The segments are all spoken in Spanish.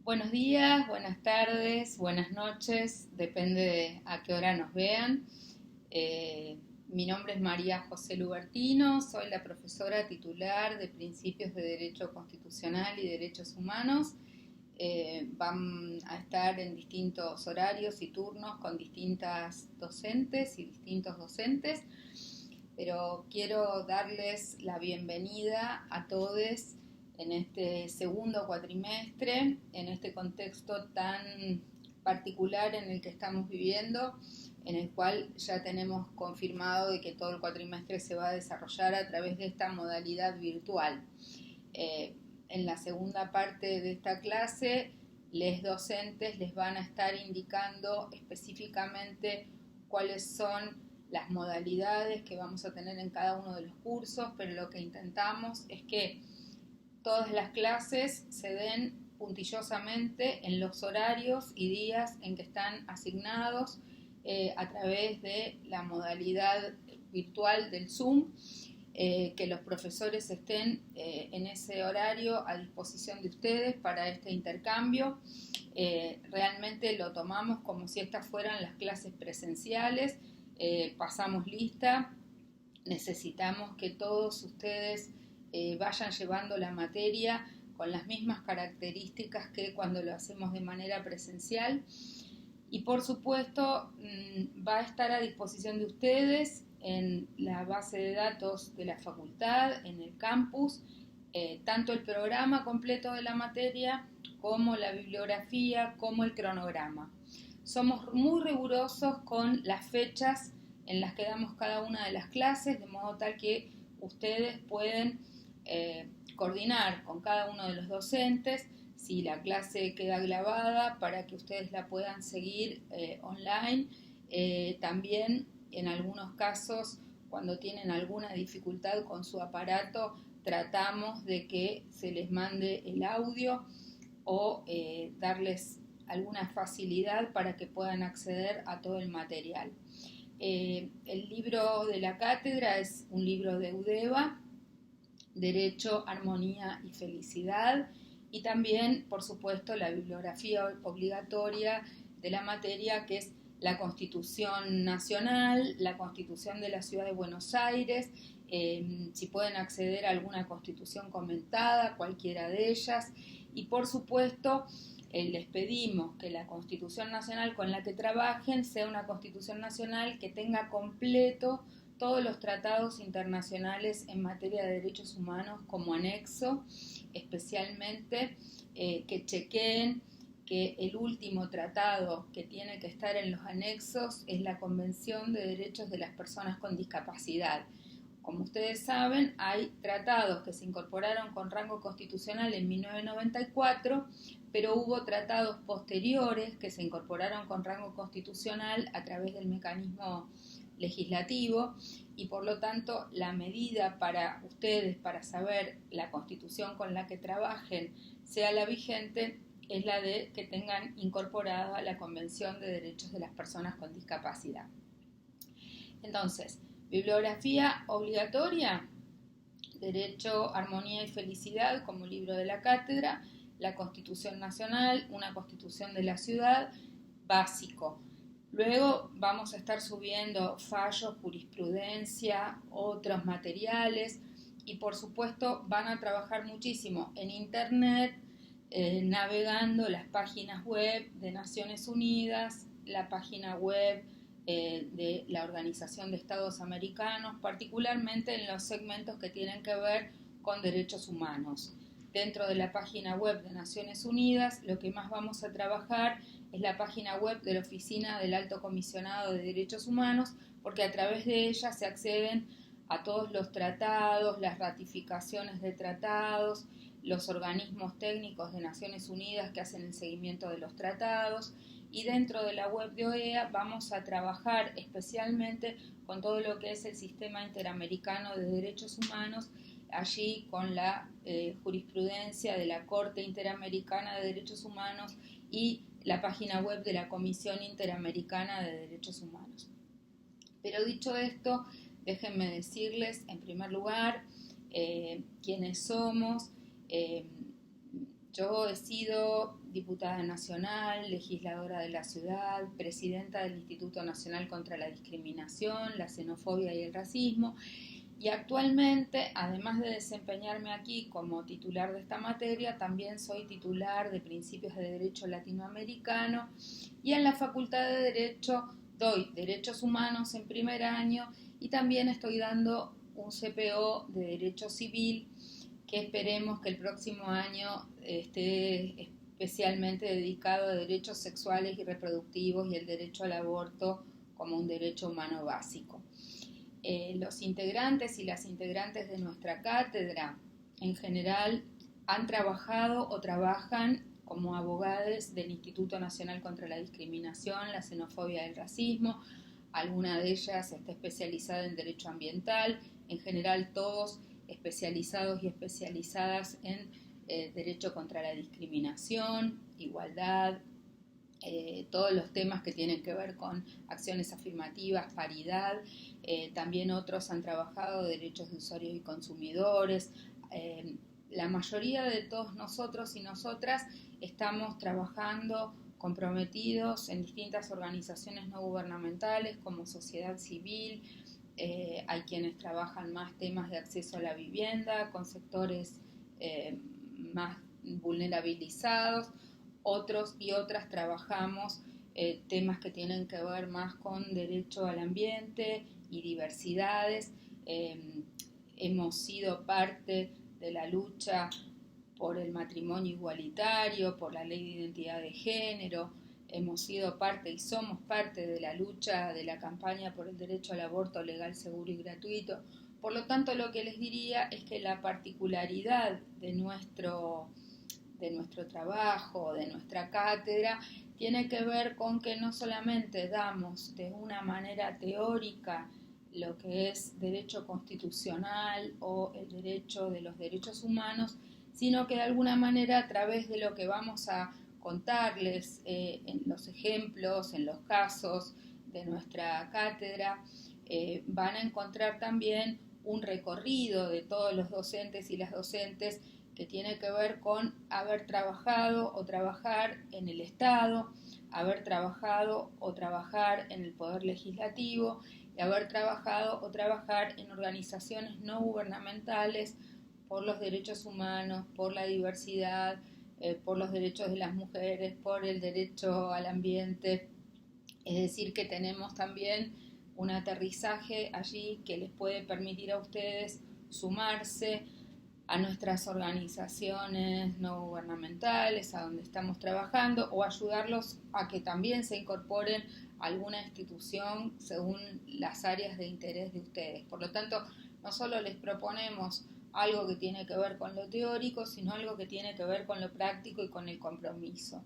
Buenos días, buenas tardes, buenas noches, depende de a qué hora nos vean. Mi nombre es María José Lubertino, soy la profesora titular de Principios de Derecho Constitucional y Derechos Humanos. Van a estar en distintos horarios y turnos con distintas docentes y distintos docentes, pero quiero darles la bienvenida a todos en este segundo cuatrimestre, en este contexto tan particular en el que estamos viviendo, en el cual ya tenemos confirmado de que todo el cuatrimestre se va a desarrollar a través de esta modalidad virtual. En la segunda parte de esta clase, los docentes les van a estar indicando específicamente cuáles son las modalidades que vamos a tener en cada uno de los cursos, pero lo que intentamos es que todas las clases se den puntillosamente en los horarios y días en que están asignados a través de la modalidad virtual del Zoom, que los profesores estén en ese horario a disposición de ustedes para este intercambio. Realmente lo tomamos como si estas fueran las clases presenciales, pasamos lista, necesitamos que todos ustedes vayan llevando la materia con las mismas características que cuando lo hacemos de manera presencial, y por supuesto va a estar a disposición de ustedes en la base de datos de la facultad, en el campus, tanto el programa completo de la materia como la bibliografía, como el cronograma. Somos muy rigurosos con las fechas en las que damos cada una de las clases, de modo tal que ustedes pueden coordinar con cada uno de los docentes si la clase queda grabada para que ustedes la puedan seguir online. También en algunos casos, cuando tienen alguna dificultad con su aparato, tratamos de que se les mande el audio o darles alguna facilidad para que puedan acceder a todo el material. El libro de la cátedra es un libro de UDEVA, Derecho, Armonía y Felicidad, y también, por supuesto, la bibliografía obligatoria de la materia, que es la Constitución Nacional, la Constitución de la Ciudad de Buenos Aires, si pueden acceder a alguna constitución comentada, cualquiera de ellas, y por supuesto les pedimos que la Constitución Nacional con la que trabajen sea una Constitución Nacional que tenga completo todos los tratados internacionales en materia de derechos humanos como anexo, especialmente que chequeen que el último tratado que tiene que estar en los anexos es la Convención de Derechos de las Personas con Discapacidad. Como ustedes saben, hay tratados que se incorporaron con rango constitucional en 1994, pero hubo tratados posteriores que se incorporaron con rango constitucional a través del mecanismo legislativo, y por lo tanto la medida para ustedes para saber la constitución con la que trabajen sea la vigente es la de que tengan incorporada la Convención de Derechos de las Personas con Discapacidad. Entonces, bibliografía obligatoria: Derecho, Armonía y Felicidad como libro de la cátedra, la Constitución Nacional, una Constitución de la Ciudad, básico. Luego vamos a estar subiendo fallos, jurisprudencia, otros materiales, y por supuesto van a trabajar muchísimo en internet, navegando las páginas web de Naciones Unidas, la página web de la Organización de Estados Americanos, particularmente en los segmentos que tienen que ver con derechos humanos. Dentro de la página web de Naciones Unidas, lo que más vamos a trabajar es la página web de la Oficina del Alto Comisionado de Derechos Humanos, porque a través de ella se acceden a todos los tratados, las ratificaciones de tratados, los organismos técnicos de Naciones Unidas que hacen el seguimiento de los tratados, y dentro de la web de OEA vamos a trabajar especialmente con todo lo que es el Sistema Interamericano de Derechos Humanos, allí con la jurisprudencia de la Corte Interamericana de Derechos Humanos y la página web de la Comisión Interamericana de Derechos Humanos. Pero dicho esto, déjenme decirles en primer lugar quiénes somos. Yo he sido diputada nacional, legisladora de la ciudad, presidenta del Instituto Nacional contra la Discriminación, la Xenofobia y el Racismo, y actualmente, además de desempeñarme aquí como titular de esta materia, también soy titular de Principios de Derecho Latinoamericano, y en la Facultad de Derecho doy Derechos Humanos en primer año y también estoy dando un CPO de Derecho Civil que esperemos que el próximo año esté especialmente dedicado a derechos sexuales y reproductivos y el derecho al aborto como un derecho humano básico. Los integrantes y las integrantes de nuestra cátedra en general han trabajado o trabajan como abogados del Instituto Nacional contra la Discriminación, la Xenofobia y el Racismo. Alguna de ellas está especializada en derecho ambiental, en general todos especializados y especializadas en derecho contra la discriminación, igualdad, todos los temas que tienen que ver con acciones afirmativas, paridad. También otros han trabajado derechos de usuarios y consumidores. La mayoría de todos nosotros y nosotras estamos trabajando comprometidos en distintas organizaciones no gubernamentales como sociedad civil. Hay quienes trabajan más temas de acceso a la vivienda con sectores más vulnerabilizados. Otros y otras trabajamos temas que tienen que ver más con derecho al ambiente y diversidades. Hemos sido parte de la lucha por el matrimonio igualitario, por la ley de identidad de género. Hemos sido parte y somos parte de la lucha de la campaña por el derecho al aborto legal, seguro y gratuito. Por lo tanto, lo que les diría es que la particularidad de nuestro trabajo, de nuestra cátedra, tiene que ver con que no solamente damos de una manera teórica lo que es derecho constitucional o el derecho de los derechos humanos, sino que de alguna manera a través de lo que vamos a contarles en los ejemplos, en los casos de nuestra cátedra, van a encontrar también un recorrido de todos los docentes y las docentes que tiene que ver con haber trabajado o trabajar en el Estado, haber trabajado o trabajar en el Poder Legislativo y haber trabajado o trabajar en organizaciones no gubernamentales por los derechos humanos, por la diversidad, por los derechos de las mujeres, por el derecho al ambiente. Es decir, que tenemos también un aterrizaje allí que les puede permitir a ustedes sumarse a nuestras organizaciones no gubernamentales, a donde estamos trabajando, o ayudarlos a que también se incorporen a alguna institución según las áreas de interés de ustedes. Por lo tanto, no solo les proponemos algo que tiene que ver con lo teórico, sino algo que tiene que ver con lo práctico y con el compromiso.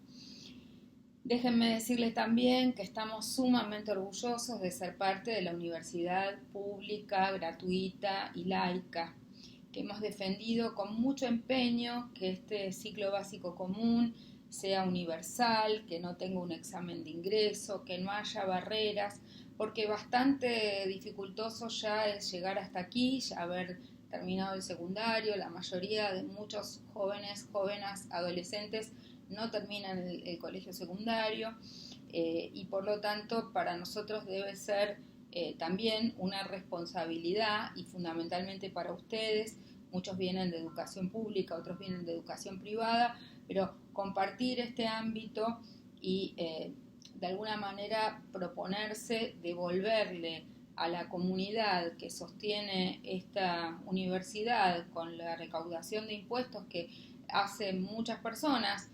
Déjenme decirles también que estamos sumamente orgullosos de ser parte de la universidad pública, gratuita y laica, que hemos defendido con mucho empeño que este ciclo básico común sea universal, que no tenga un examen de ingreso, que no haya barreras, porque bastante dificultoso ya es llegar hasta aquí, ya haber terminado el secundario. La mayoría de muchos jóvenes, adolescentes no terminan el colegio secundario, y por lo tanto para nosotros debe ser también una responsabilidad, y fundamentalmente para ustedes. Muchos vienen de educación pública, otros vienen de educación privada, pero compartir este ámbito y de alguna manera proponerse devolverle a la comunidad que sostiene esta universidad con la recaudación de impuestos que hacen muchas personas,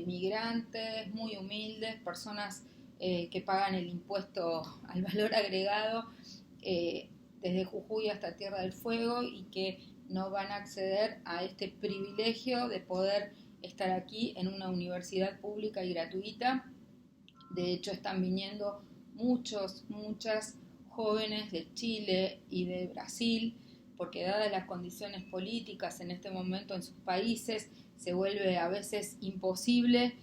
migrantes, muy humildes, personas que pagan el impuesto al valor agregado desde Jujuy hasta Tierra del Fuego, y que no van a acceder a este privilegio de poder estar aquí en una universidad pública y gratuita. De hecho, están viniendo muchas jóvenes de Chile y de Brasil, porque dadas las condiciones políticas en este momento en sus países, se vuelve a veces imposible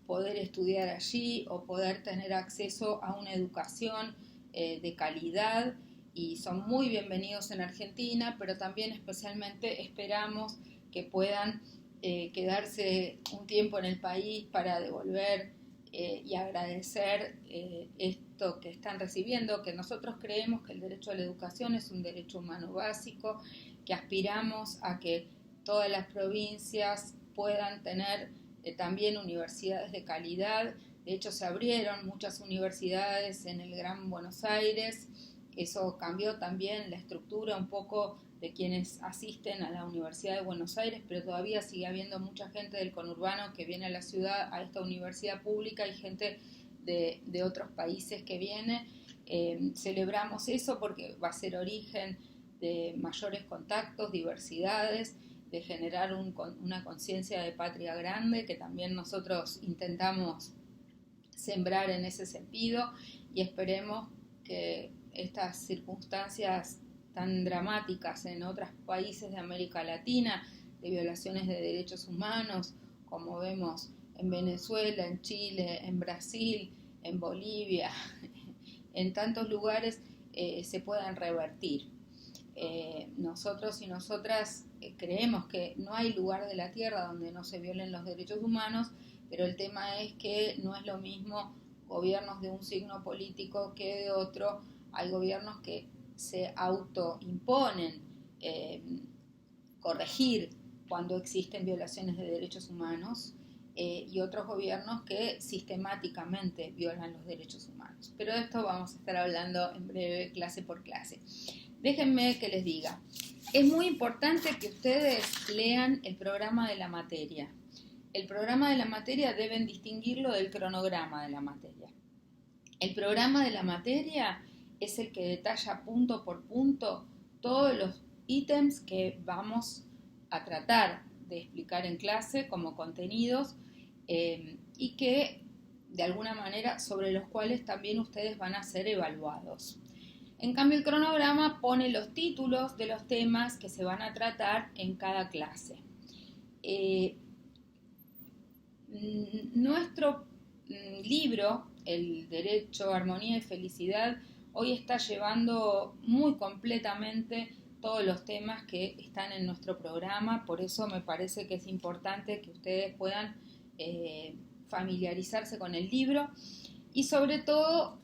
poder estudiar allí o poder tener acceso a una educación de calidad, y son muy bienvenidos en Argentina, pero también especialmente esperamos que puedan quedarse un tiempo en el país para devolver y agradecer esto que están recibiendo, que nosotros creemos que el derecho a la educación es un derecho humano básico, que aspiramos a que todas las provincias puedan tener también universidades de calidad. De hecho, se abrieron muchas universidades en el Gran Buenos Aires. Eso cambió también la estructura un poco de quienes asisten a la Universidad de Buenos Aires, pero todavía sigue habiendo mucha gente del conurbano que viene a la ciudad, a esta universidad pública, y gente de otros países que viene. Celebramos eso porque va a ser origen de mayores contactos, diversidades, de generar una conciencia de patria grande, que también nosotros intentamos sembrar en ese sentido, y esperemos que estas circunstancias tan dramáticas en otros países de América Latina, de violaciones de derechos humanos, como vemos en Venezuela, en Chile, en Brasil, en Bolivia, en tantos lugares, se puedan revertir. Nosotros y nosotras creemos que no hay lugar de la tierra donde no se violen los derechos humanos, pero el tema es que no es lo mismo gobiernos de un signo político que de otro. Hay gobiernos que se autoimponen corregir cuando existen violaciones de derechos humanos, y otros gobiernos que sistemáticamente violan los derechos humanos. Pero de esto vamos a estar hablando en breve, clase por clase. Déjenme que les diga, es muy importante que ustedes lean el programa de la materia. El programa de la materia deben distinguirlo del cronograma de la materia. El programa de la materia es el que detalla punto por punto todos los ítems que vamos a tratar de explicar en clase como contenidos, y que de alguna manera sobre los cuales también ustedes van a ser evaluados. En cambio, el cronograma pone los títulos de los temas que se van a tratar en cada clase. Nuestro libro, El Derecho, Armonía y Felicidad, hoy está llevando muy completamente todos los temas que están en nuestro programa. Por eso me parece que es importante que ustedes puedan familiarizarse con el libro, y sobre todo,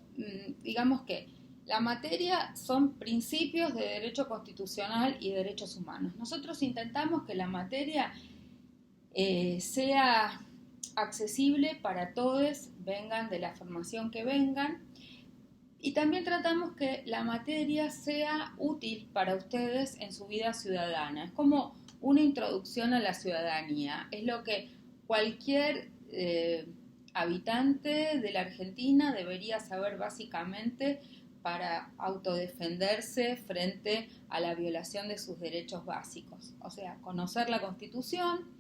digamos que la materia son principios de derecho constitucional y derechos humanos. Nosotros intentamos que la materia sea accesible para todos, vengan de la formación que vengan, y también tratamos que la materia sea útil para ustedes en su vida ciudadana. Es como una introducción a la ciudadanía, es lo que cualquier habitante de la Argentina debería saber básicamente para autodefenderse frente a la violación de sus derechos básicos. O sea, conocer la Constitución,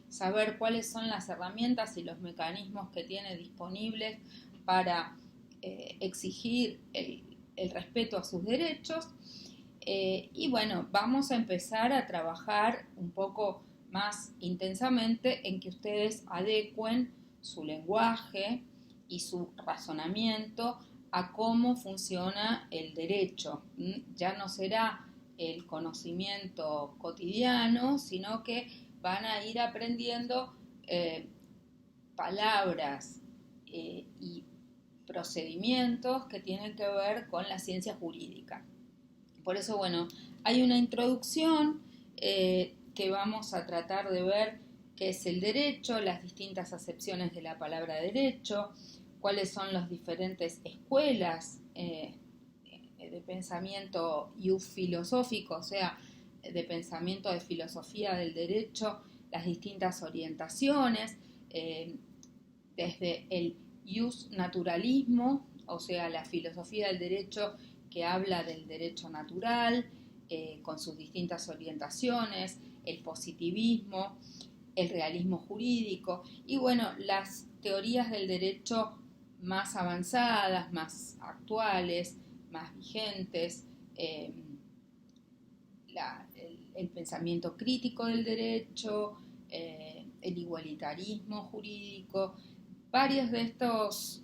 saber cuáles son las herramientas y los mecanismos que tiene disponibles para exigir el respeto a sus derechos. Y bueno, vamos a empezar a trabajar un poco más intensamente en que ustedes adecuen su lenguaje y su razonamiento a cómo funciona el derecho. Ya no será el conocimiento cotidiano, sino que van a ir aprendiendo palabras y procedimientos que tienen que ver con la ciencia jurídica. Por eso, bueno, hay una introducción que vamos a tratar de ver qué es el derecho, las distintas acepciones de la palabra derecho, cuáles son las diferentes escuelas de pensamiento filosófico, o sea, de pensamiento de filosofía del derecho, las distintas orientaciones, desde el ius naturalismo, o sea, la filosofía del derecho que habla del derecho natural, con sus distintas orientaciones, el positivismo, el realismo jurídico, y bueno, las teorías del derecho más avanzadas, más actuales, más vigentes, el pensamiento crítico del derecho, el igualitarismo jurídico. Varios de estos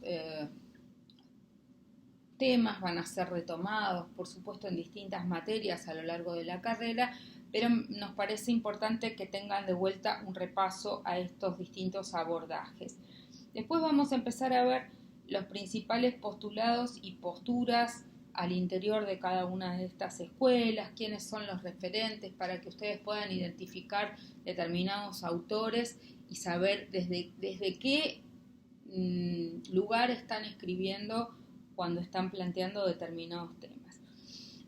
temas van a ser retomados, por supuesto, en distintas materias a lo largo de la carrera, pero nos parece importante que tengan de vuelta un repaso a estos distintos abordajes. Después vamos a empezar a ver los principales postulados y posturas al interior de cada una de estas escuelas, quiénes son los referentes para que ustedes puedan identificar determinados autores y saber desde qué lugar están escribiendo cuando están planteando determinados temas.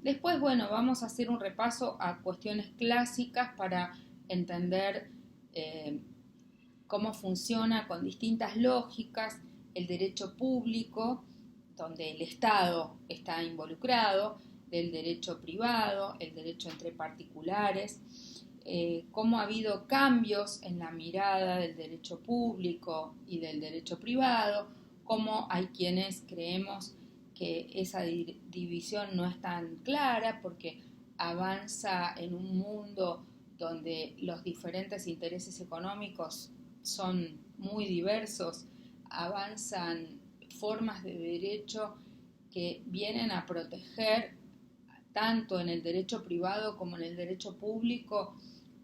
Después, bueno, vamos a hacer un repaso a cuestiones clásicas para entender cómo funciona con distintas lógicas el derecho público, donde el Estado está involucrado, del derecho privado, el derecho entre particulares, cómo ha habido cambios en la mirada del derecho público y del derecho privado, cómo hay quienes creemos que esa división no es tan clara porque avanza en un mundo donde los diferentes intereses económicos son muy diversos, avanzan formas de derecho que vienen a proteger tanto en el derecho privado como en el derecho público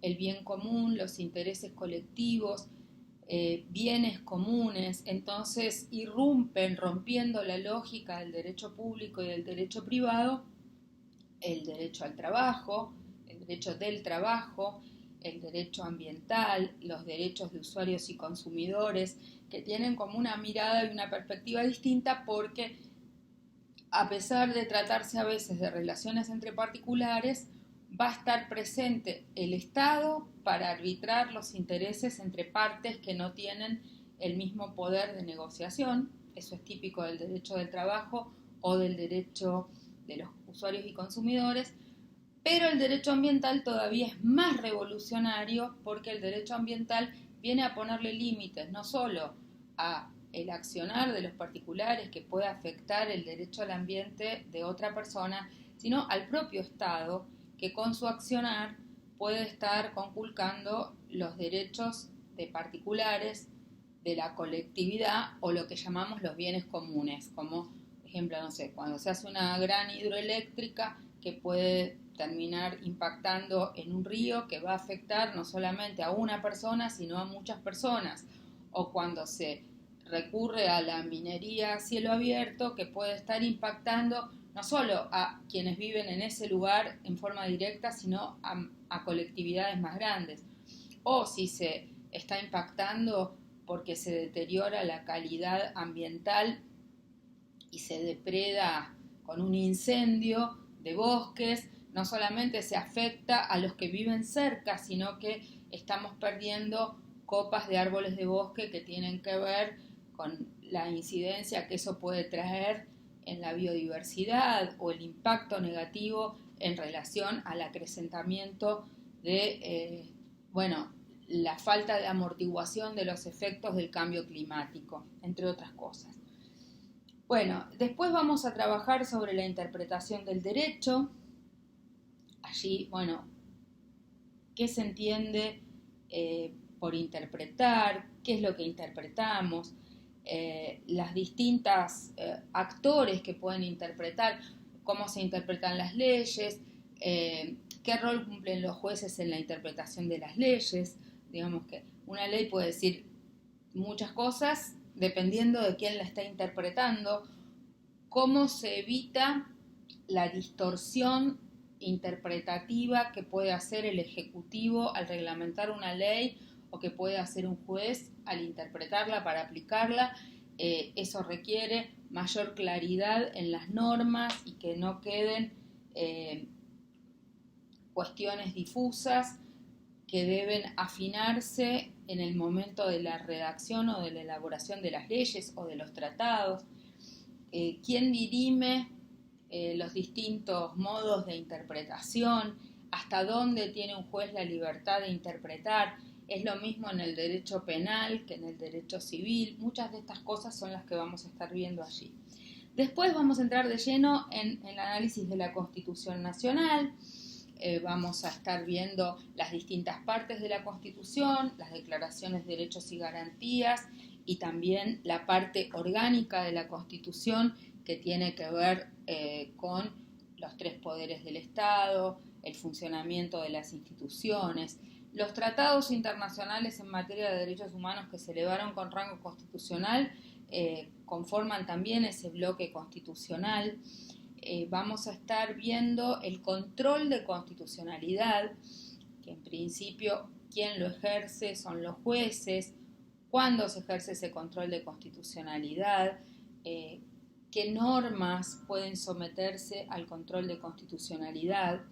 el bien común, los intereses colectivos, bienes comunes. Entonces irrumpen, rompiendo la lógica del derecho público y del derecho privado, el derecho al trabajo, el derecho del trabajo, el derecho ambiental, los derechos de usuarios y consumidores, que tienen como una mirada y una perspectiva distinta porque, a pesar de tratarse a veces de relaciones entre particulares, va a estar presente el Estado para arbitrar los intereses entre partes que no tienen el mismo poder de negociación. Eso es típico del derecho del trabajo o del derecho de los usuarios y consumidores. Pero el derecho ambiental todavía es más revolucionario porque el derecho ambiental viene a ponerle límites no solo a el accionar de los particulares que puede afectar el derecho al ambiente de otra persona, sino al propio Estado que con su accionar puede estar conculcando los derechos de particulares, de la colectividad o lo que llamamos los bienes comunes, como por ejemplo, no sé, cuando se hace una gran hidroeléctrica que puede terminar impactando en un río que va a afectar no solamente a una persona, sino a muchas personas, o cuando se recurre a la minería a cielo abierto que puede estar impactando no solo a quienes viven en ese lugar en forma directa, sino a colectividades más grandes. O si se está impactando porque se deteriora la calidad ambiental y se depreda con un incendio de bosques, no solamente se afecta a los que viven cerca, sino que estamos perdiendo copas de árboles de bosque que tienen que ver con la incidencia que eso puede traer en la biodiversidad o el impacto negativo en relación al acrecentamiento de, la falta de amortiguación de los efectos del cambio climático, entre otras cosas. Bueno, después vamos a trabajar sobre la interpretación del derecho. Allí, ¿qué se entiende por interpretar? ¿Qué es lo que interpretamos? Las distintas actores que pueden interpretar, cómo se interpretan las leyes, qué rol cumplen los jueces en la interpretación de las leyes. Digamos que una ley puede decir muchas cosas dependiendo de quién la está interpretando, cómo se evita la distorsión interpretativa que puede hacer el Ejecutivo al reglamentar una ley o que puede hacer un juez al interpretarla para aplicarla. Eso requiere mayor claridad en las normas y que no queden cuestiones difusas que deben afinarse en el momento de la redacción o de la elaboración de las leyes o de los tratados. ¿Quién dirime los distintos modos de interpretación? ¿Hasta dónde tiene un juez la libertad de interpretar? Es lo mismo en el derecho penal que en el derecho civil. Muchas de estas cosas son las que vamos a estar viendo allí. Después vamos a entrar de lleno en el análisis de la Constitución Nacional. Vamos a estar viendo las distintas partes de la Constitución, las declaraciones de derechos y garantías y también la parte orgánica de la Constitución que tiene que ver con los tres poderes del Estado, el funcionamiento de las instituciones. Los tratados internacionales en materia de derechos humanos que se elevaron con rango constitucional conforman también ese bloque constitucional. Vamos a estar viendo el control de constitucionalidad, que en principio quien lo ejerce son los jueces, cuándo se ejerce ese control de constitucionalidad, qué normas pueden someterse al control de constitucionalidad.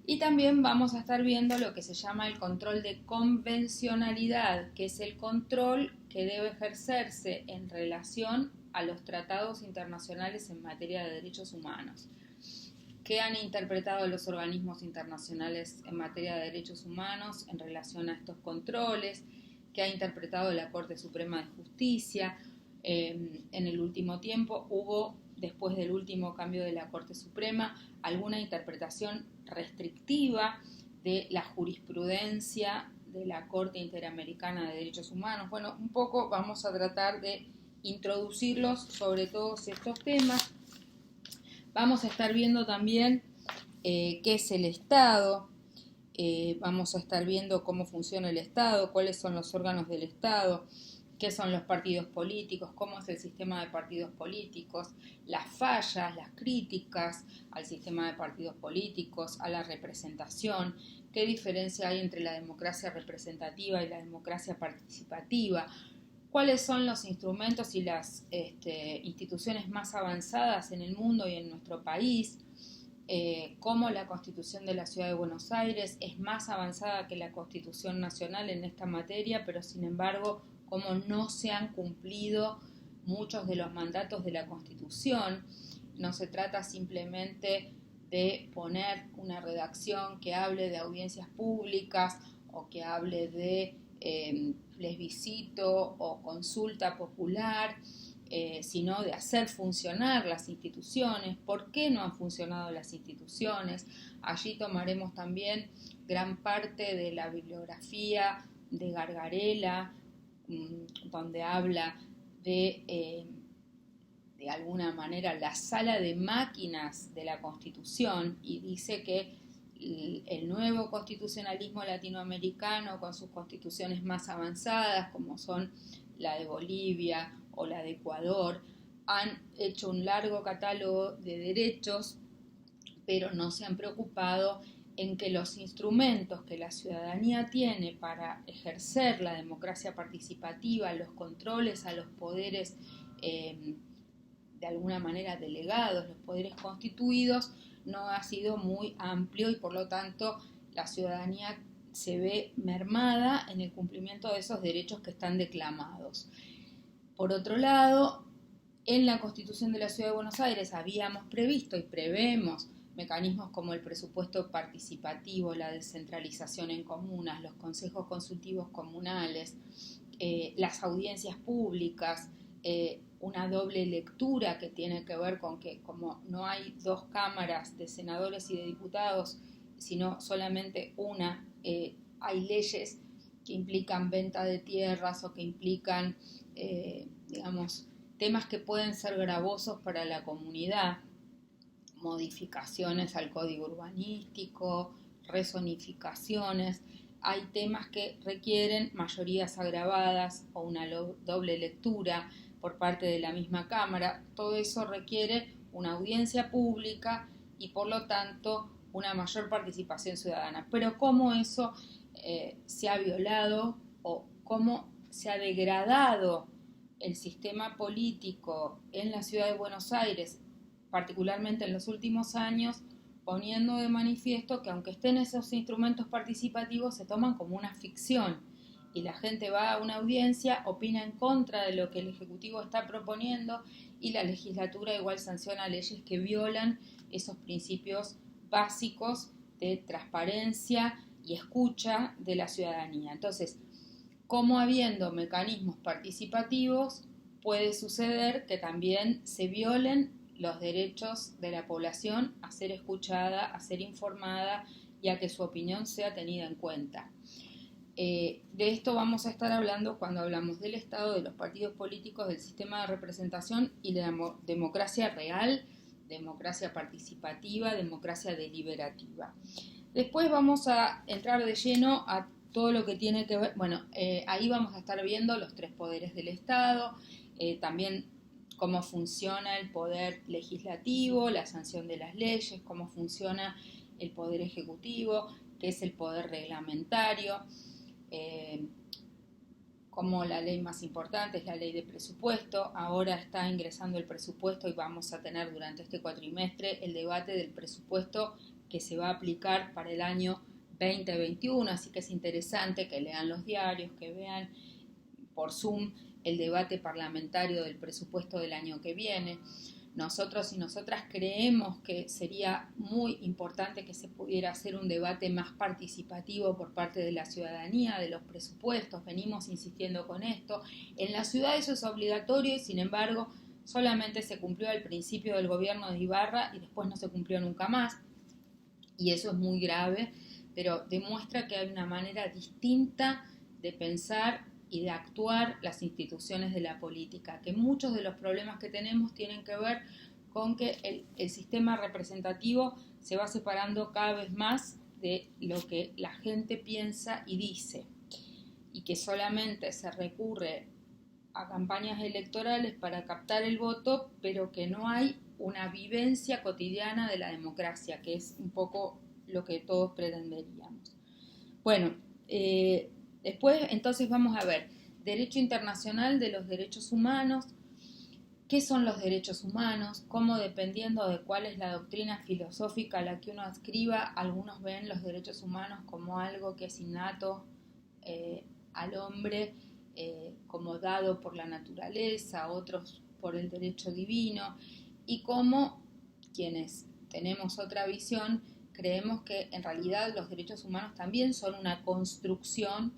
Y también vamos a estar viendo lo que se llama el control de convencionalidad, que es el control que debe ejercerse en relación a los tratados internacionales en materia de derechos humanos. ¿Qué han interpretado los organismos internacionales en materia de derechos humanos en relación a estos controles? ¿Qué ha interpretado la Corte Suprema de Justicia? En el último tiempo hubo, después del último cambio de la Corte Suprema, alguna interpretación restrictiva de la jurisprudencia de la Corte Interamericana de Derechos Humanos. Bueno, un poco vamos a tratar de introducirlos sobre todos estos temas. Vamos a estar viendo también qué es el Estado, vamos a estar viendo cómo funciona el Estado, cuáles son los órganos del Estado, qué son los partidos políticos, cómo es el sistema de partidos políticos, las fallas, las críticas al sistema de partidos políticos, a la representación, qué diferencia hay entre la democracia representativa y la democracia participativa, cuáles son los instrumentos y las instituciones más avanzadas en el mundo y en nuestro país, cómo la Constitución de la Ciudad de Buenos Aires es más avanzada que la Constitución Nacional en esta materia, pero sin embargo cómo no se han cumplido muchos de los mandatos de la Constitución. No se trata simplemente de poner una redacción que hable de audiencias públicas o que hable de plebiscito o consulta popular, sino de hacer funcionar las instituciones. ¿Por qué no han funcionado las instituciones? Allí tomaremos también gran parte de la bibliografía de Gargarella, donde habla de alguna manera la sala de máquinas de la Constitución, y dice que el nuevo constitucionalismo latinoamericano, con sus constituciones más avanzadas, como son la de Bolivia o la de Ecuador, han hecho un largo catálogo de derechos, pero no se han preocupado en que los instrumentos que la ciudadanía tiene para ejercer la democracia participativa, los controles a los poderes de alguna manera delegados, los poderes constituidos, no ha sido muy amplio y por lo tanto la ciudadanía se ve mermada en el cumplimiento de esos derechos que están declamados. Por otro lado, en la Constitución de la Ciudad de Buenos Aires habíamos previsto y prevemos mecanismos como el presupuesto participativo, la descentralización en comunas, los consejos consultivos comunales, las audiencias públicas, una doble lectura que tiene que ver con que como no hay dos cámaras de senadores y de diputados, sino solamente una, hay leyes que implican venta de tierras o que implican, temas que pueden ser gravosos para la comunidad, modificaciones al código urbanístico, rezonificaciones. Hay temas que requieren mayorías agravadas o una doble lectura por parte de la misma Cámara. Todo eso requiere una audiencia pública y por lo tanto una mayor participación ciudadana. Pero cómo eso se ha violado o cómo se ha degradado el sistema político en la ciudad de Buenos Aires, particularmente en los últimos años, poniendo de manifiesto que aunque estén esos instrumentos participativos, se toman como una ficción y la gente va a una audiencia, opina en contra de lo que el Ejecutivo está proponiendo y la legislatura igual sanciona leyes que violan esos principios básicos de transparencia y escucha de la ciudadanía. Entonces, como habiendo mecanismos participativos, puede suceder que también se violen los derechos de la población a ser escuchada, a ser informada y a que su opinión sea tenida en cuenta. De esto vamos a estar hablando cuando hablamos del Estado, de los partidos políticos, del sistema de representación y de la democracia real, democracia participativa, democracia deliberativa. Después vamos a entrar de lleno a todo lo que tiene que ver, bueno, ahí vamos a estar viendo los tres poderes del Estado, también cómo funciona el poder legislativo, la sanción de las leyes, cómo funciona el poder ejecutivo, qué es el poder reglamentario, como la ley más importante es la ley de presupuesto. Ahora está ingresando el presupuesto y vamos a tener durante este cuatrimestre el debate del presupuesto que se va a aplicar para el año 2021, así que es interesante que lean los diarios, que vean por Zoom el debate parlamentario del presupuesto del año que viene. Nosotros y nosotras creemos que sería muy importante que se pudiera hacer un debate más participativo por parte de la ciudadanía, de los presupuestos, venimos insistiendo con esto. En la ciudad eso es obligatorio y sin embargo solamente se cumplió al principio del gobierno de Ibarra y después no se cumplió nunca más, y eso es muy grave, pero demuestra que hay una manera distinta de pensar y de actuar las instituciones de la política, que muchos de los problemas que tenemos tienen que ver con que el sistema representativo se va separando cada vez más de lo que la gente piensa y dice, y que solamente se recurre a campañas electorales para captar el voto, pero que no hay una vivencia cotidiana de la democracia, que es un poco lo que todos pretenderíamos. Bueno, después entonces vamos a ver derecho internacional de los derechos humanos, qué son los derechos humanos, cómo dependiendo de cuál es la doctrina filosófica a la que uno adscriba, algunos ven los derechos humanos como algo que es innato al hombre, como dado por la naturaleza, otros por el derecho divino, y cómo quienes tenemos otra visión creemos que en realidad los derechos humanos también son una construcción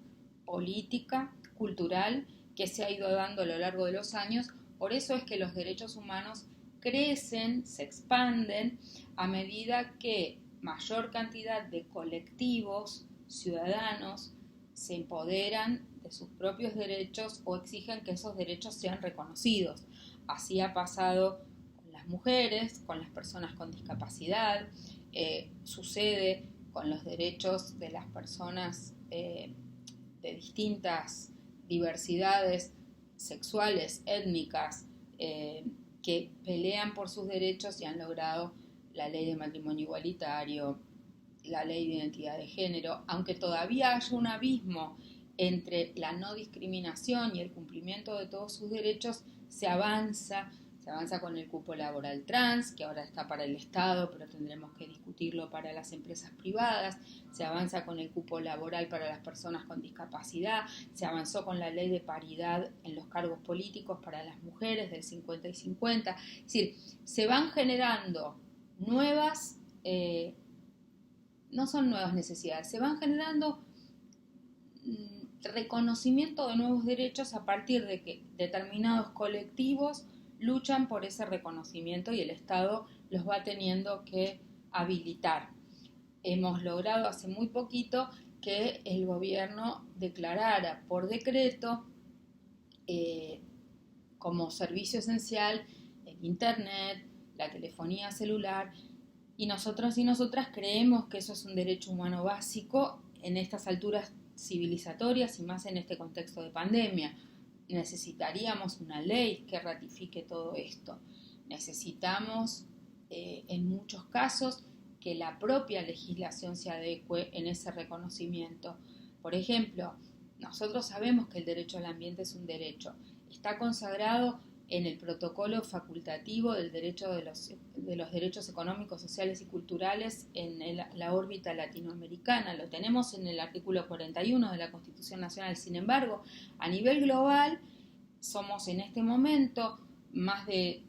política, cultural, que se ha ido dando a lo largo de los años. Por eso es que los derechos humanos crecen, se expanden a medida que mayor cantidad de colectivos, ciudadanos, se empoderan de sus propios derechos o exigen que esos derechos sean reconocidos. Así ha pasado con las mujeres, con las personas con discapacidad, sucede con los derechos de las personas de distintas diversidades sexuales, étnicas, que pelean por sus derechos y han logrado la ley de matrimonio igualitario, la ley de identidad de género, aunque todavía haya un abismo entre la no discriminación y el cumplimiento de todos sus derechos, se avanza con el cupo laboral trans, que ahora está para el Estado, pero tendremos que discutirlo para las empresas privadas, se avanza con el cupo laboral para las personas con discapacidad, se avanzó con la ley de paridad en los cargos políticos para las mujeres del 50 y 50, es decir, se van generando nuevas, no son nuevas necesidades, se van generando reconocimiento de nuevos derechos a partir de que determinados colectivos luchan por ese reconocimiento y el Estado los va teniendo que habilitar. Hemos logrado hace muy poquito que el gobierno declarara por decreto como servicio esencial el Internet, la telefonía celular, y nosotros y nosotras creemos que eso es un derecho humano básico en estas alturas civilizatorias y más en este contexto de pandemia. Necesitaríamos una ley que ratifique todo esto. Necesitamos, en muchos casos, que la propia legislación se adecue en ese reconocimiento. Por ejemplo, nosotros sabemos que el derecho al ambiente es un derecho. Está consagrado en el protocolo facultativo del derecho de los derechos económicos, sociales y culturales en la órbita latinoamericana. Lo tenemos en el artículo 41 de la Constitución Nacional. Sin embargo, a nivel global, somos en este momento más de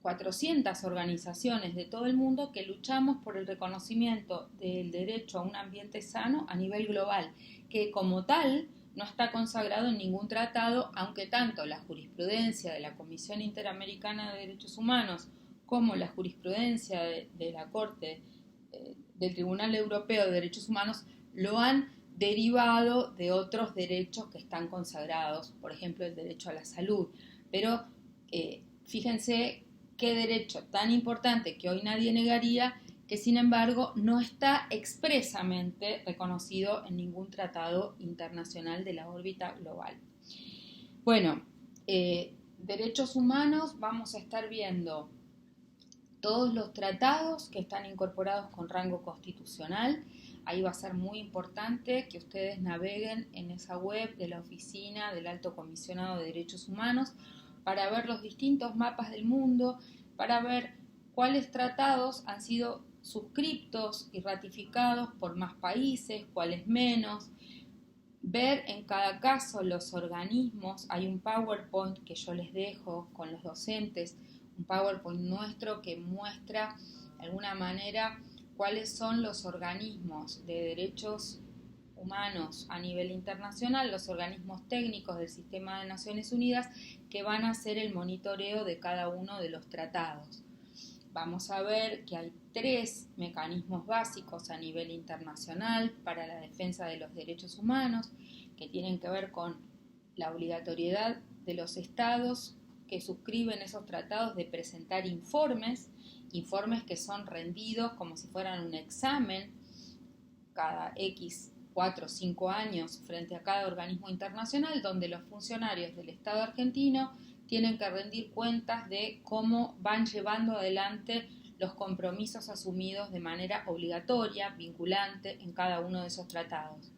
400 organizaciones de todo el mundo que luchamos por el reconocimiento del derecho a un ambiente sano a nivel global, que como tal no está consagrado en ningún tratado, aunque tanto la jurisprudencia de la Comisión Interamericana de Derechos Humanos como la jurisprudencia de la Corte del Tribunal Europeo de Derechos Humanos lo han derivado de otros derechos que están consagrados, por ejemplo el derecho a la salud. Pero fíjense qué derecho tan importante que hoy nadie negaría que sin embargo no está expresamente reconocido en ningún tratado internacional de la órbita global. Bueno, derechos humanos, vamos a estar viendo todos los tratados que están incorporados con rango constitucional. Ahí va a ser muy importante que ustedes naveguen en esa web de la Oficina del Alto Comisionado de Derechos Humanos para ver los distintos mapas del mundo, para ver cuáles tratados han sido suscriptos y ratificados por más países, cuáles menos, ver en cada caso los organismos. Hay un PowerPoint que yo les dejo con los docentes, un PowerPoint nuestro que muestra de alguna manera cuáles son los organismos de derechos humanos a nivel internacional, los organismos técnicos del sistema de Naciones Unidas que van a hacer el monitoreo de cada uno de los tratados. Vamos a ver que hay 3 mecanismos básicos a nivel internacional para la defensa de los derechos humanos que tienen que ver con la obligatoriedad de los estados que suscriben esos tratados de presentar informes que son rendidos como si fueran un examen cada X 4 o 5 años frente a cada organismo internacional, donde los funcionarios del Estado argentino tienen que rendir cuentas de cómo van llevando adelante los compromisos asumidos de manera obligatoria, vinculante en cada uno de esos tratados.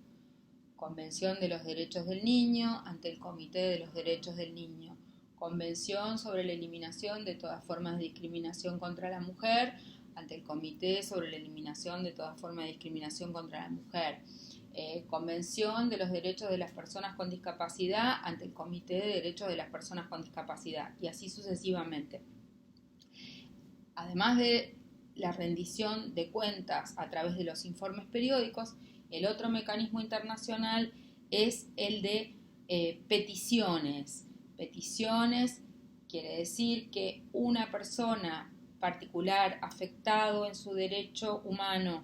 Convención de los Derechos del Niño ante el Comité de los Derechos del Niño. Convención sobre la eliminación de todas formas de discriminación contra la mujer ante el Comité sobre la eliminación de todas formas de discriminación contra la mujer. Convención de los Derechos de las Personas con Discapacidad ante el Comité de Derechos de las Personas con Discapacidad, y así sucesivamente. Además de la rendición de cuentas a través de los informes periódicos, el otro mecanismo internacional es el de peticiones. Peticiones quiere decir que una persona particular afectado en su derecho humano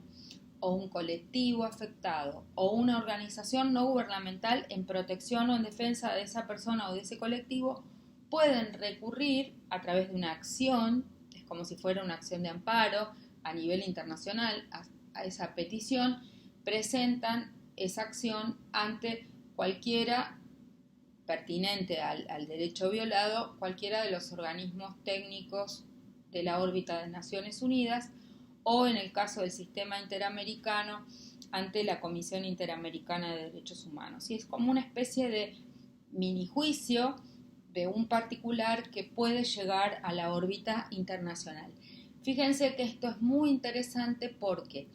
o un colectivo afectado o una organización no gubernamental en protección o en defensa de esa persona o de ese colectivo pueden recurrir a través de una acción, es como si fuera una acción de amparo a nivel internacional a esa petición, presentan esa acción ante cualquiera pertinente al derecho violado, cualquiera de los organismos técnicos de la órbita de Naciones Unidas, o en el caso del sistema interamericano ante la Comisión Interamericana de Derechos Humanos. Y es como una especie de mini juicio de un particular que puede llegar a la órbita internacional. Fíjense que esto es muy interesante porque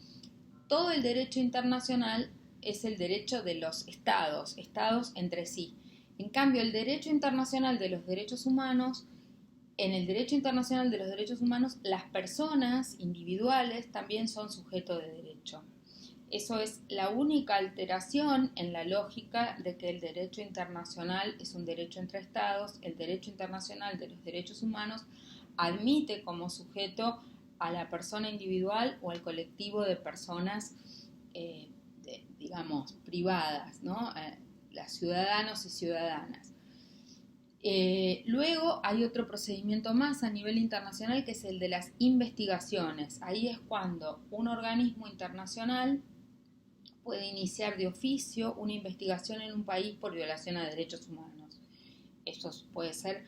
todo el derecho internacional es el derecho de los estados entre sí. En cambio, el derecho internacional de los derechos humanos, en el derecho internacional de los derechos humanos, las personas individuales también son sujetos de derecho. Eso es la única alteración en la lógica de que el derecho internacional es un derecho entre estados. El derecho internacional de los derechos humanos admite como sujeto a la persona individual o al colectivo de personas, digamos, privadas, ¿no? Las ciudadanos y ciudadanas. Luego hay otro procedimiento más a nivel internacional que es el de las investigaciones. Ahí es cuando un organismo internacional puede iniciar de oficio una investigación en un país por violación a derechos humanos. Esto puede ser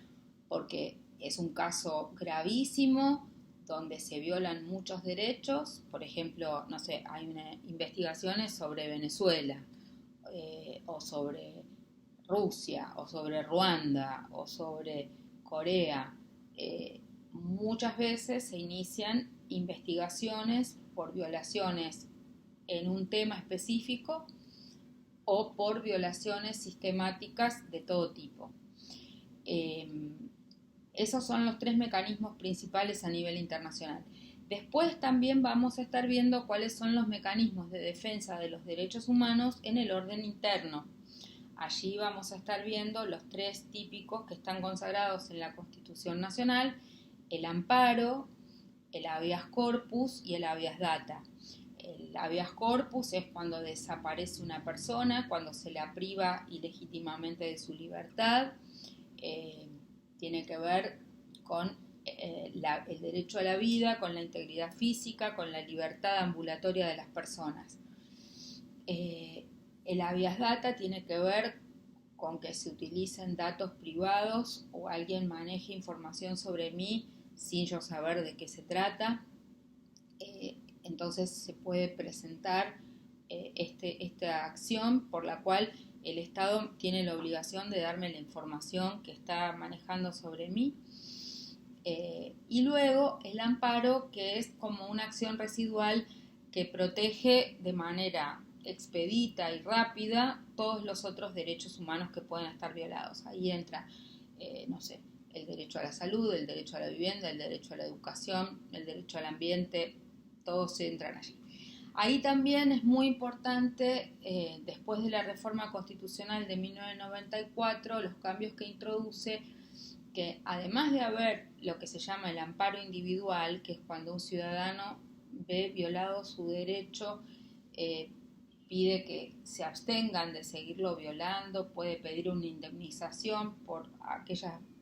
porque es un caso gravísimo donde se violan muchos derechos. Por ejemplo, no sé, hay investigaciones sobre Venezuela o sobre Rusia o sobre Ruanda o sobre Corea. Muchas veces se inician investigaciones por violaciones en un tema específico o por violaciones sistemáticas de todo tipo. Esos son los 3 mecanismos principales a nivel internacional. Después también vamos a estar viendo cuáles son los mecanismos de defensa de los derechos humanos en el orden interno. Allí vamos a estar viendo los 3 típicos que están consagrados en la Constitución Nacional: el amparo, el habeas corpus y el habeas data. El habeas corpus es cuando desaparece una persona, cuando se la priva ilegítimamente de su libertad. Tiene que ver con el derecho a la vida, con la integridad física, con la libertad ambulatoria de las personas. El habeas data tiene que ver con que se utilicen datos privados o alguien maneje información sobre mí sin yo saber de qué se trata. Entonces se puede presentar esta acción por la cual el Estado tiene la obligación de darme la información que está manejando sobre mí. Y luego el amparo, que es como una acción residual que protege de manera expedita y rápida todos los otros derechos humanos que pueden estar violados. Ahí entra, el derecho a la salud, el derecho a la vivienda, el derecho a la educación, el derecho al ambiente, todos entran allí. Ahí también es muy importante, después de la reforma constitucional de 1994, los cambios que introduce, que además de haber lo que se llama el amparo individual, que es cuando un ciudadano ve violado su derecho, pide que se abstengan de seguirlo violando, puede pedir una indemnización por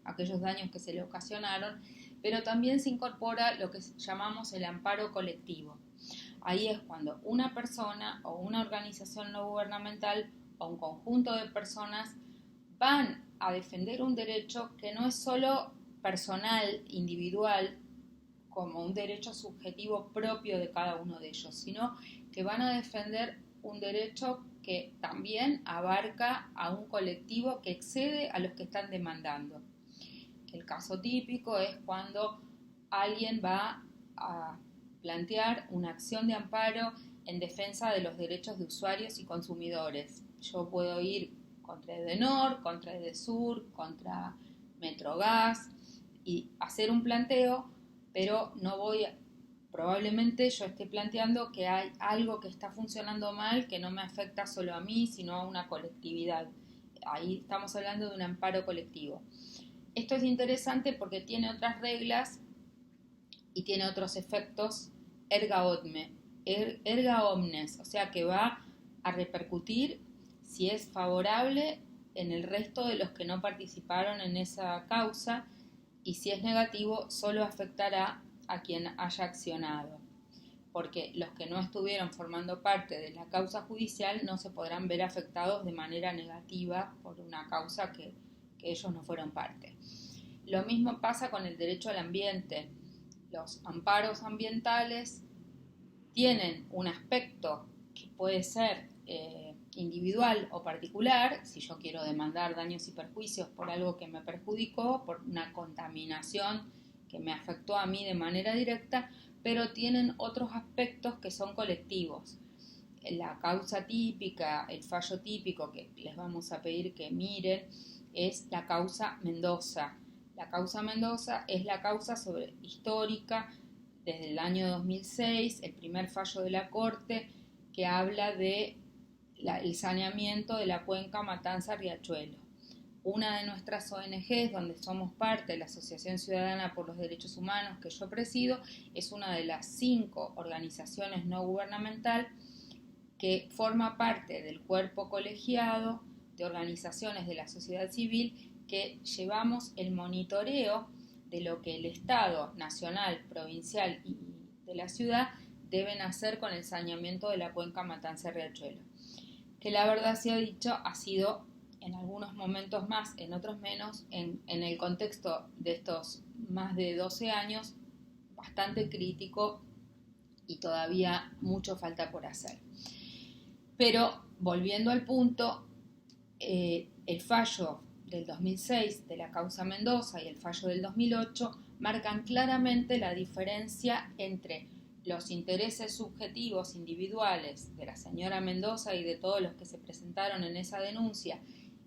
aquellos daños que se le ocasionaron, pero también se incorpora lo que llamamos el amparo colectivo. Ahí es cuando una persona o una organización no gubernamental o un conjunto de personas van a defender un derecho que no es solo personal, individual, como un derecho subjetivo propio de cada uno de ellos, sino que van a defender un derecho que también abarca a un colectivo que excede a los que están demandando. El caso típico es cuando alguien va a plantear una acción de amparo en defensa de los derechos de usuarios y consumidores. Yo puedo ir contra Edenor, contra Edesur, contra Metrogas y hacer un planteo, pero no voy a, probablemente yo esté planteando que hay algo que está funcionando mal que no me afecta solo a mí, sino a una colectividad. Ahí estamos hablando de un amparo colectivo. Esto es interesante porque tiene otras reglas y tiene otros efectos erga omnes, o sea que va a repercutir si es favorable en el resto de los que no participaron en esa causa, y si es negativo solo afectará a quien haya accionado, porque los que no estuvieron formando parte de la causa judicial no se podrán ver afectados de manera negativa por una causa que ellos no fueron parte. Lo mismo pasa con el derecho al ambiente. Los amparos ambientales tienen un aspecto que puede ser individual o particular, si yo quiero demandar daños y perjuicios por algo que me perjudicó, por una contaminación que me afectó a mí de manera directa, pero tienen otros aspectos que son colectivos. La causa típica, el fallo típico que les vamos a pedir que miren, es la causa Mendoza. La causa Mendoza es la causa histórica desde el año 2006, el primer fallo de la Corte que habla de el saneamiento de la cuenca Matanza-Riachuelo. Una de nuestras ONGs, donde somos parte de la Asociación Ciudadana por los Derechos Humanos que yo presido, es una de las 5 organizaciones no gubernamental que forma parte del cuerpo colegiado de organizaciones de la sociedad civil que llevamos el monitoreo de lo que el Estado nacional, provincial y de la ciudad deben hacer con el saneamiento de la cuenca Matanza-Riachuelo, que la verdad sea dicho ha sido en algunos momentos más, en otros menos, en el contexto de estos más de 12 años, bastante crítico y todavía mucho falta por hacer. Pero volviendo al punto, el fallo del 2006 de la causa Mendoza y el fallo del 2008 marcan claramente la diferencia entre los intereses subjetivos individuales de la señora Mendoza y de todos los que se presentaron en esa denuncia,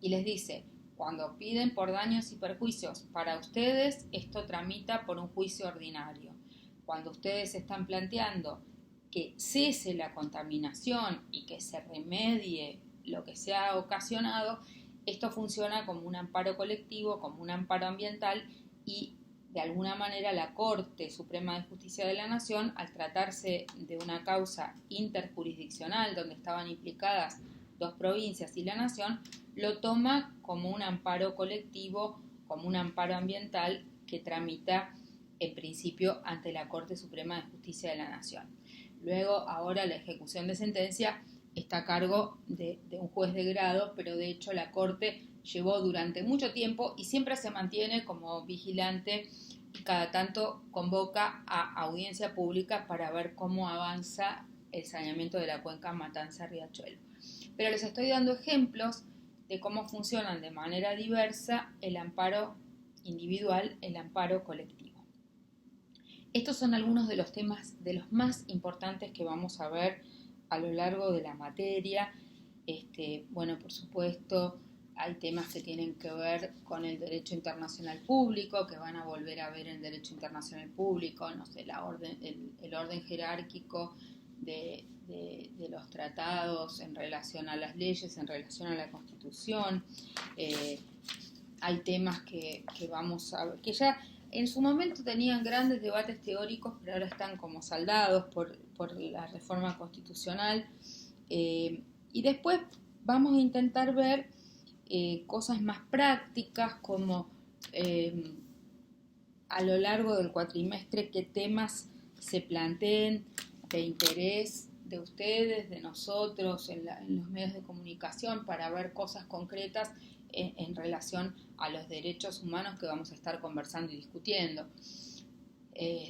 y les dice: cuando piden por daños y perjuicios para ustedes, esto tramita por un juicio ordinario. Cuando ustedes están planteando que cese la contaminación y que se remedie lo que se ha ocasionado, esto funciona como un amparo colectivo, como un amparo ambiental, y de alguna manera la Corte Suprema de Justicia de la Nación, al tratarse de una causa interjurisdiccional donde estaban implicadas 2 provincias y la Nación, lo toma como un amparo colectivo, como un amparo ambiental que tramita en principio ante la Corte Suprema de Justicia de la Nación. Luego, ahora la ejecución de sentencia está a cargo de un juez de grado, pero de hecho la Corte llevó durante mucho tiempo y siempre se mantiene como vigilante, cada tanto convoca a audiencia pública para ver cómo avanza el saneamiento de la cuenca Matanza-Riachuelo. Pero les estoy dando ejemplos de cómo funcionan de manera diversa el amparo individual, el amparo colectivo. Estos son algunos de los temas de los más importantes que vamos a ver a lo largo de la materia. Bueno, por supuesto, hay temas que tienen que ver con el derecho internacional público, que van a volver a ver el derecho internacional público, no sé, el orden jerárquico de los tratados en relación a las leyes, en relación a la Constitución. Hay temas que vamos a ver, que ya en su momento tenían grandes debates teóricos, pero ahora están como saldados por la reforma constitucional. Y después vamos a intentar ver cosas más prácticas, como a lo largo del cuatrimestre qué temas se planteen de interés de ustedes, de nosotros, en los medios de comunicación, para ver cosas concretas en relación a los derechos humanos que vamos a estar conversando y discutiendo.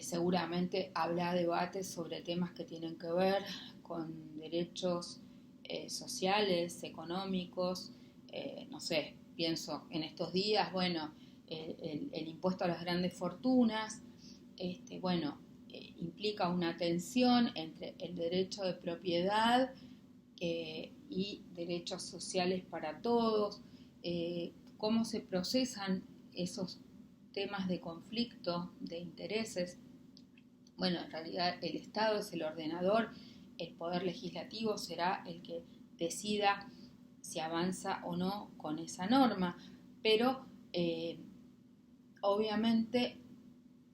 Seguramente habrá debates sobre temas que tienen que ver con derechos sociales, económicos, no sé, pienso en estos días, bueno, el impuesto a las grandes fortunas, implica una tensión entre el derecho de propiedad y derechos sociales para todos, cómo se procesan esos temas de conflicto, de intereses. Bueno, en realidad el Estado es el ordenador, el poder legislativo será el que decida si avanza o no con esa norma, pero obviamente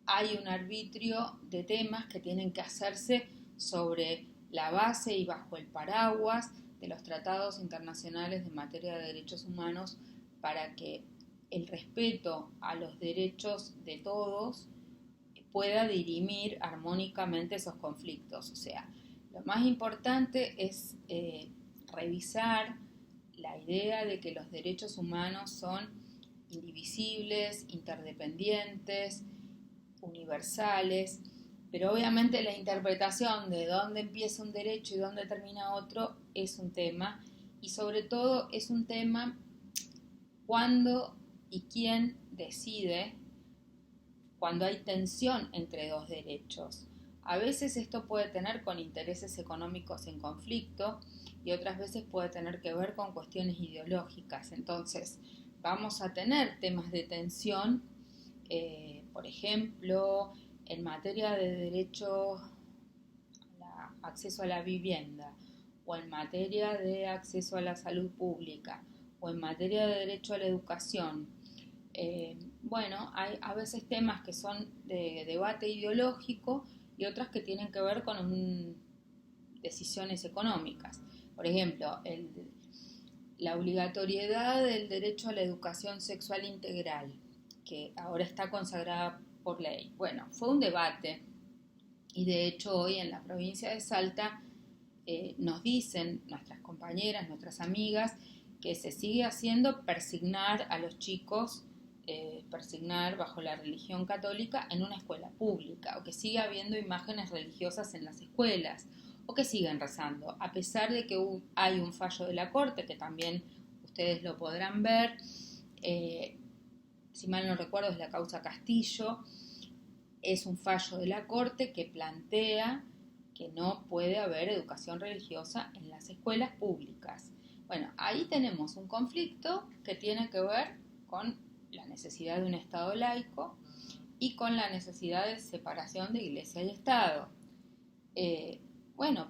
hay un arbitrio de temas que tienen que hacerse sobre la base y bajo el paraguas de los tratados internacionales de materia de derechos humanos, para que el respeto a los derechos de todos pueda dirimir armónicamente esos conflictos. O sea, lo más importante es revisar la idea de que los derechos humanos son indivisibles, interdependientes, universales, pero obviamente la interpretación de dónde empieza un derecho y dónde termina otro es un tema, y sobre todo es un tema cuándo y quién decide cuando hay tensión entre dos derechos. A veces esto puede tener con intereses económicos en conflicto y otras veces puede tener que ver con cuestiones ideológicas. Entonces, vamos a tener temas de tensión, por ejemplo, en materia de derecho a acceso a la vivienda, o en materia de acceso a la salud pública, o en materia de derecho a la educación. Hay a veces temas que son de debate ideológico y otras que tienen que ver con decisiones económicas. Por ejemplo, la obligatoriedad del derecho a la educación sexual integral, que ahora está consagrada por ley. Bueno, fue un debate, y de hecho hoy en la provincia de Salta nos dicen nuestras compañeras, nuestras amigas, que se sigue haciendo persignar a los chicos, persignar bajo la religión católica en una escuela pública, o que sigue habiendo imágenes religiosas en las escuelas, o que siguen rezando, a pesar de que hay un fallo de la Corte, que también ustedes lo podrán ver, si mal no recuerdo es la causa Castillo, es un fallo de la Corte que plantea que no puede haber educación religiosa en las escuelas públicas. Bueno, ahí tenemos un conflicto que tiene que ver con la necesidad de un Estado laico y con la necesidad de separación de Iglesia y Estado.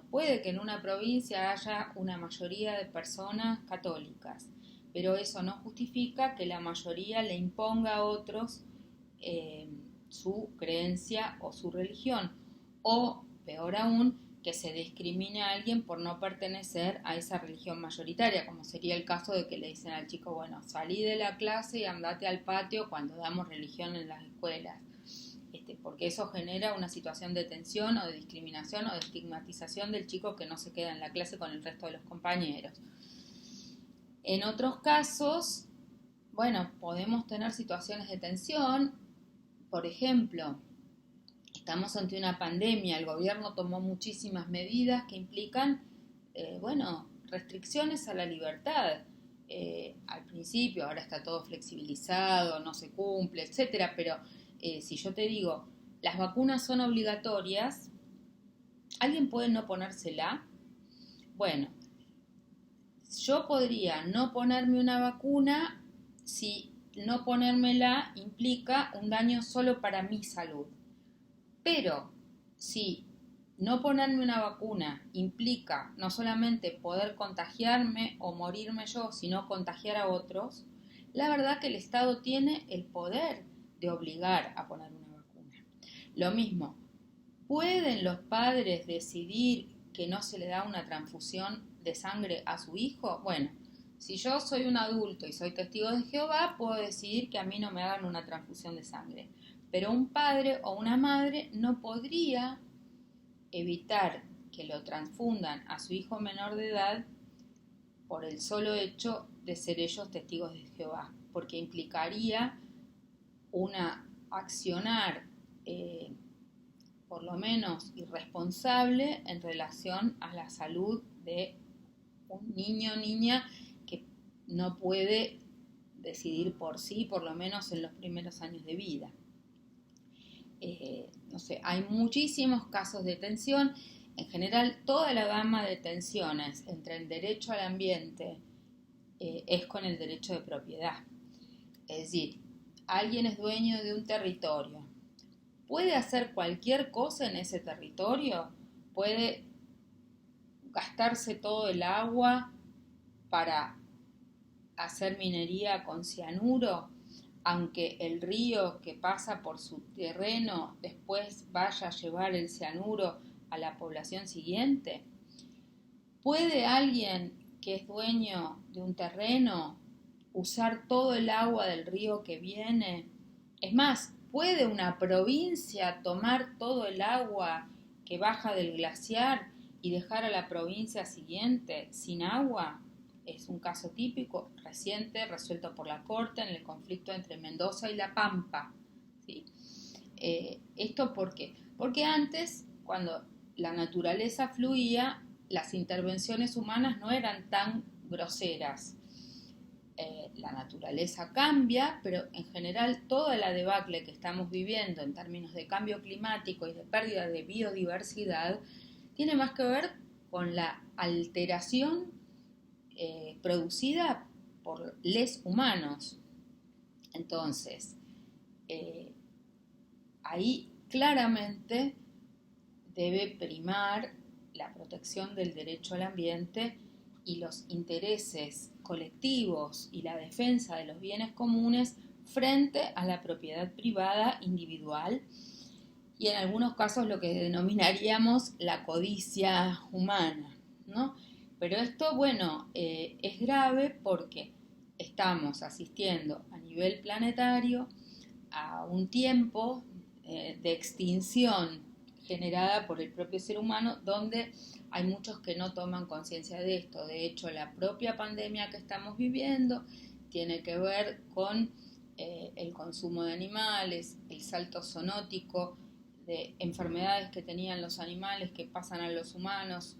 Puede que en una provincia haya una mayoría de personas católicas, pero eso no justifica que la mayoría le imponga a otros su creencia o su religión, o peor aún, que se discrimine a alguien por no pertenecer a esa religión mayoritaria, como sería el caso de que le dicen al chico, bueno, salí de la clase y andate al patio cuando damos religión en las escuelas. porque eso genera una situación de tensión o de discriminación o de estigmatización del chico que no se queda en la clase con el resto de los compañeros. En otros casos, bueno, podemos tener situaciones de tensión. Por ejemplo, estamos ante una pandemia, el gobierno tomó muchísimas medidas que implican, restricciones a la libertad. Al principio, ahora está todo flexibilizado, no se cumple, etcétera, pero si yo te digo, las vacunas son obligatorias, ¿alguien puede no ponérsela? Bueno, yo podría no ponerme una vacuna si no ponérmela implica un daño solo para mi salud. Pero si no ponerme una vacuna implica no solamente poder contagiarme o morirme yo, sino contagiar a otros, la verdad que el Estado tiene el poder de obligar a poner una vacuna. Lo mismo, ¿pueden los padres decidir que no se le da una transfusión de sangre a su hijo? Bueno, si yo soy un adulto y soy testigo de Jehová, puedo decidir que a mí no me hagan una transfusión de sangre. Pero un padre o una madre no podría evitar que lo transfundan a su hijo menor de edad por el solo hecho de ser ellos testigos de Jehová, porque implicaría una accionar por lo menos irresponsable en relación a la salud de un niño o niña que no puede decidir por sí, por lo menos en los primeros años de vida. Hay muchísimos casos de tensión. En general, toda la gama de tensiones entre el derecho al ambiente es con el derecho de propiedad. Es decir, alguien es dueño de un territorio. ¿Puede hacer cualquier cosa en ese territorio? ¿Puede gastarse todo el agua para hacer minería con cianuro, aunque el río que pasa por su terreno después vaya a llevar el cianuro a la población siguiente? ¿Puede alguien que es dueño de un terreno usar todo el agua del río que viene? Es más, ¿puede una provincia tomar todo el agua que baja del glaciar y dejar a la provincia siguiente sin agua? Es un caso típico, reciente, resuelto por la Corte en el conflicto entre Mendoza y La Pampa. ¿Sí? ¿Esto por qué? Porque antes, cuando la naturaleza fluía, las intervenciones humanas no eran tan groseras. La naturaleza cambia, pero en general toda la debacle que estamos viviendo en términos de cambio climático y de pérdida de biodiversidad tiene más que ver con la alteración producida por les humanos. Entonces, ahí claramente debe primar la protección del derecho al ambiente y los intereses colectivos y la defensa de los bienes comunes frente a la propiedad privada individual y en algunos casos lo que denominaríamos la codicia humana, ¿no? Pero esto, es grave porque estamos asistiendo a nivel planetario a un tiempo de extinción generada por el propio ser humano, donde hay muchos que no toman conciencia de esto. De hecho, la propia pandemia que estamos viviendo tiene que ver con el consumo de animales, el salto zoonótico de enfermedades que tenían los animales que pasan a los humanos,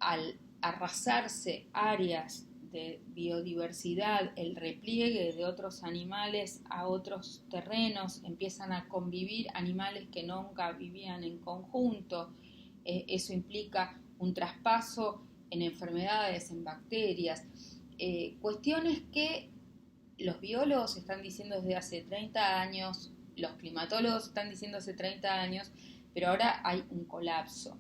al arrasarse áreas de biodiversidad, el repliegue de otros animales a otros terrenos, empiezan a convivir animales que nunca vivían en conjunto. Eso implica un traspaso en enfermedades, en bacterias, cuestiones que los biólogos están diciendo desde hace 30 años, los climatólogos están diciendo hace 30 años, pero ahora hay un colapso.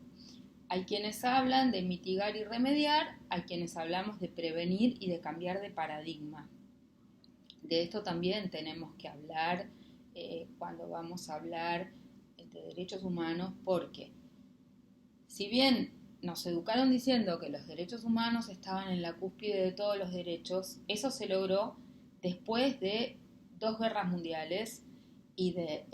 Hay quienes hablan de mitigar y remediar, hay quienes hablamos de prevenir y de cambiar de paradigma. De esto también tenemos que hablar cuando vamos a hablar de derechos humanos, porque si bien nos educaron diciendo que los derechos humanos estaban en la cúspide de todos los derechos, eso se logró después de 2 guerras mundiales y de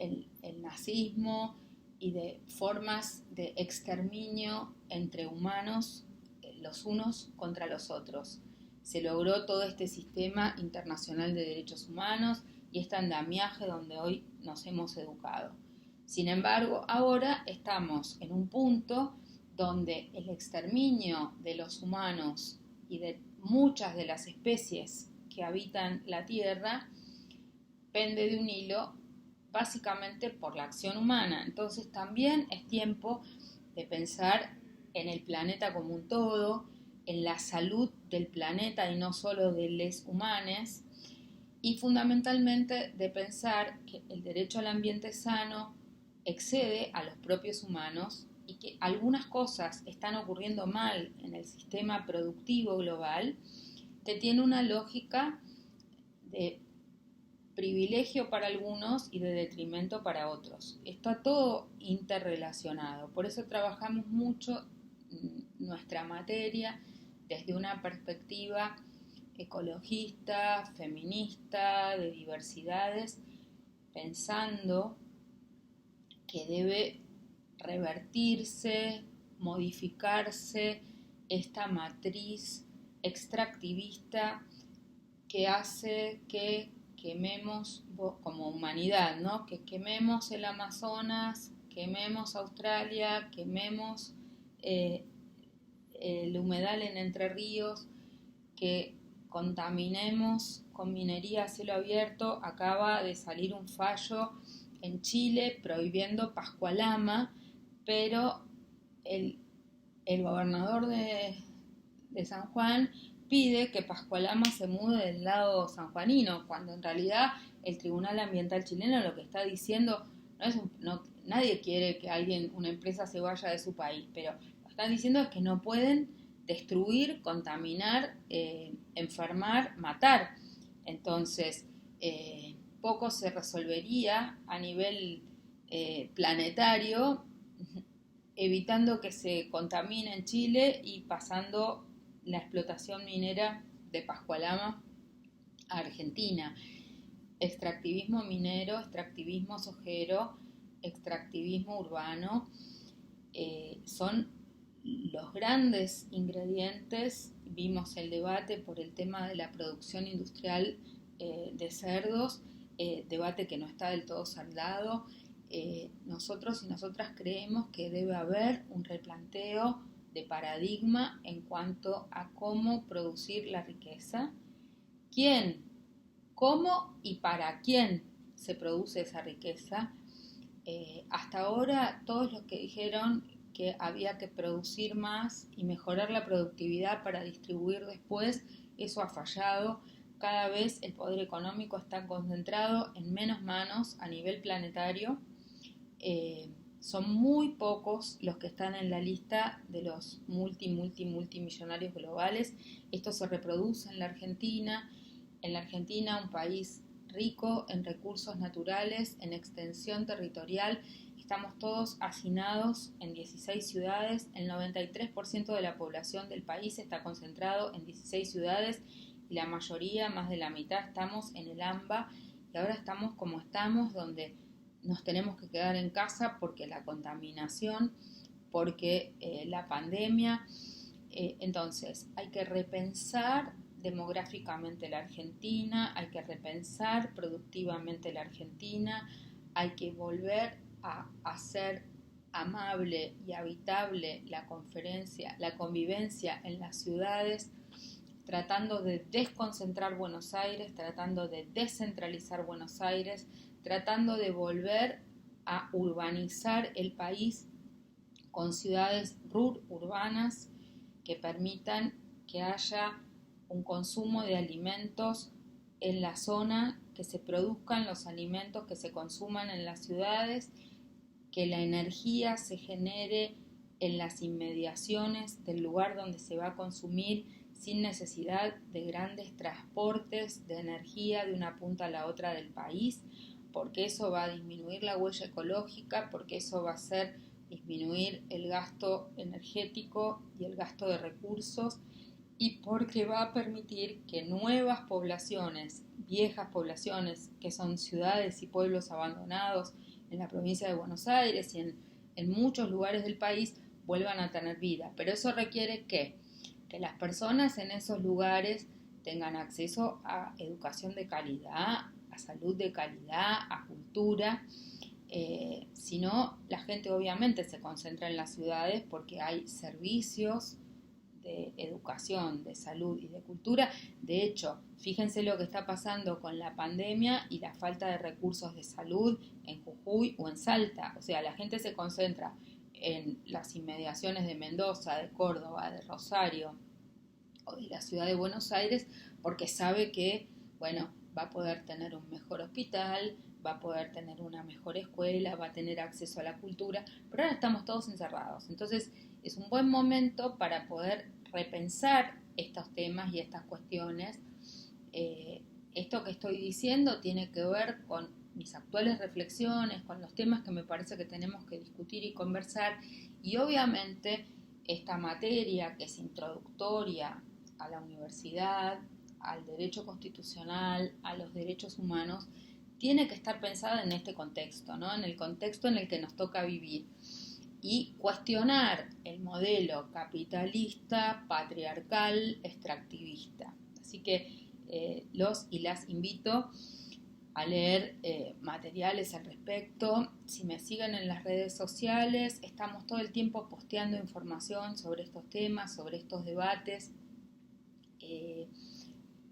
el nazismo y de formas de exterminio entre humanos, los unos contra los otros. Se logró todo este sistema internacional de derechos humanos y este andamiaje donde hoy nos hemos educado. Sin embargo, ahora estamos en un punto donde el exterminio de los humanos y de muchas de las especies que habitan la Tierra pende de un hilo básicamente por la acción humana. Entonces también es tiempo de pensar en el planeta como un todo, en la salud del planeta y no solo de los humanos, y fundamentalmente de pensar que el derecho al ambiente sano excede a los propios humanos y que algunas cosas están ocurriendo mal en el sistema productivo global que tiene una lógica de privilegio para algunos y de detrimento para otros. Está todo interrelacionado, por eso trabajamos mucho nuestra materia desde una perspectiva ecologista, feminista, de diversidades, pensando que debe revertirse, modificarse esta matriz extractivista que hace que quememos como humanidad, ¿no? Que quememos el Amazonas, quememos Australia, quememos el humedal en Entre Ríos, que contaminemos con minería a cielo abierto. Acaba de salir un fallo en Chile prohibiendo Pascualama, pero el gobernador de San Juan pide que Pascualama se mude del lado sanjuanino, cuando en realidad el Tribunal Ambiental chileno lo que está diciendo nadie quiere que una empresa se vaya de su país, pero lo que están diciendo es que no pueden destruir, contaminar, enfermar, matar. Entonces, poco se resolvería a nivel planetario, evitando que se contamine en Chile y pasando la explotación minera de Pascualama a Argentina. Extractivismo minero, extractivismo sojero, extractivismo urbano, son los grandes ingredientes. Vimos el debate por el tema de la producción industrial de cerdos, debate que no está del todo saldado. Nosotros y nosotras creemos que debe haber un replanteo de paradigma en cuanto a cómo producir la riqueza, quién, cómo y para quién se produce esa riqueza. Hasta ahora todos los que dijeron que había que producir más y mejorar la productividad para distribuir después, eso ha fallado. Cada vez el poder económico está concentrado en menos manos a nivel planetario. Son muy pocos los que están en la lista de los multimillonarios globales. Esto se reproduce en la Argentina. En la Argentina, un país rico en recursos naturales, en extensión territorial, estamos todos hacinados en 16 ciudades. El 93% de la población del país está concentrado en 16 ciudades y la mayoría, más de la mitad, estamos en el AMBA, y ahora estamos como estamos, donde nos tenemos que quedar en casa porque la contaminación, porque la pandemia. Entonces hay que repensar demográficamente la Argentina, hay que repensar productivamente la Argentina, hay que volver a hacer amable y habitable la convivencia en las ciudades, tratando de desconcentrar Buenos Aires, tratando de descentralizar Buenos Aires, tratando de volver a urbanizar el país con ciudades urbanas que permitan que haya un consumo de alimentos en la zona, que se produzcan los alimentos que se consuman en las ciudades, que la energía se genere en las inmediaciones del lugar donde se va a consumir, sin necesidad de grandes transportes de energía de una punta a la otra del país, porque eso va a disminuir la huella ecológica, porque eso va a hacer disminuir el gasto energético y el gasto de recursos, y porque va a permitir que nuevas poblaciones, viejas poblaciones que son ciudades y pueblos abandonados en la provincia de Buenos Aires y en muchos lugares del país vuelvan a tener vida. Pero eso requiere que las personas en esos lugares tengan acceso a educación de calidad, a salud de calidad, a cultura. Si no, la gente obviamente se concentra en las ciudades porque hay servicios de educación, de salud y de cultura. De hecho, fíjense lo que está pasando con la pandemia y la falta de recursos de salud en Jujuy o en Salta. O sea, la gente se concentra en las inmediaciones de Mendoza, de Córdoba, de Rosario o de la ciudad de Buenos Aires porque sabe que, bueno, va a poder tener un mejor hospital, va a poder tener una mejor escuela, va a tener acceso a la cultura, pero ahora estamos todos encerrados. Entonces es un buen momento para poder repensar estos temas y estas cuestiones. Esto que estoy diciendo tiene que ver con mis actuales reflexiones, con los temas que me parece que tenemos que discutir y conversar, y obviamente esta materia que es introductoria a la universidad, al derecho constitucional, a los derechos humanos, tiene que estar pensada en este contexto, ¿no? En el contexto en el que nos toca vivir y cuestionar el modelo capitalista, patriarcal, extractivista. Así que los y las invito a leer materiales al respecto. Si me siguen en las redes sociales, estamos todo el tiempo posteando información sobre estos temas, sobre estos debates.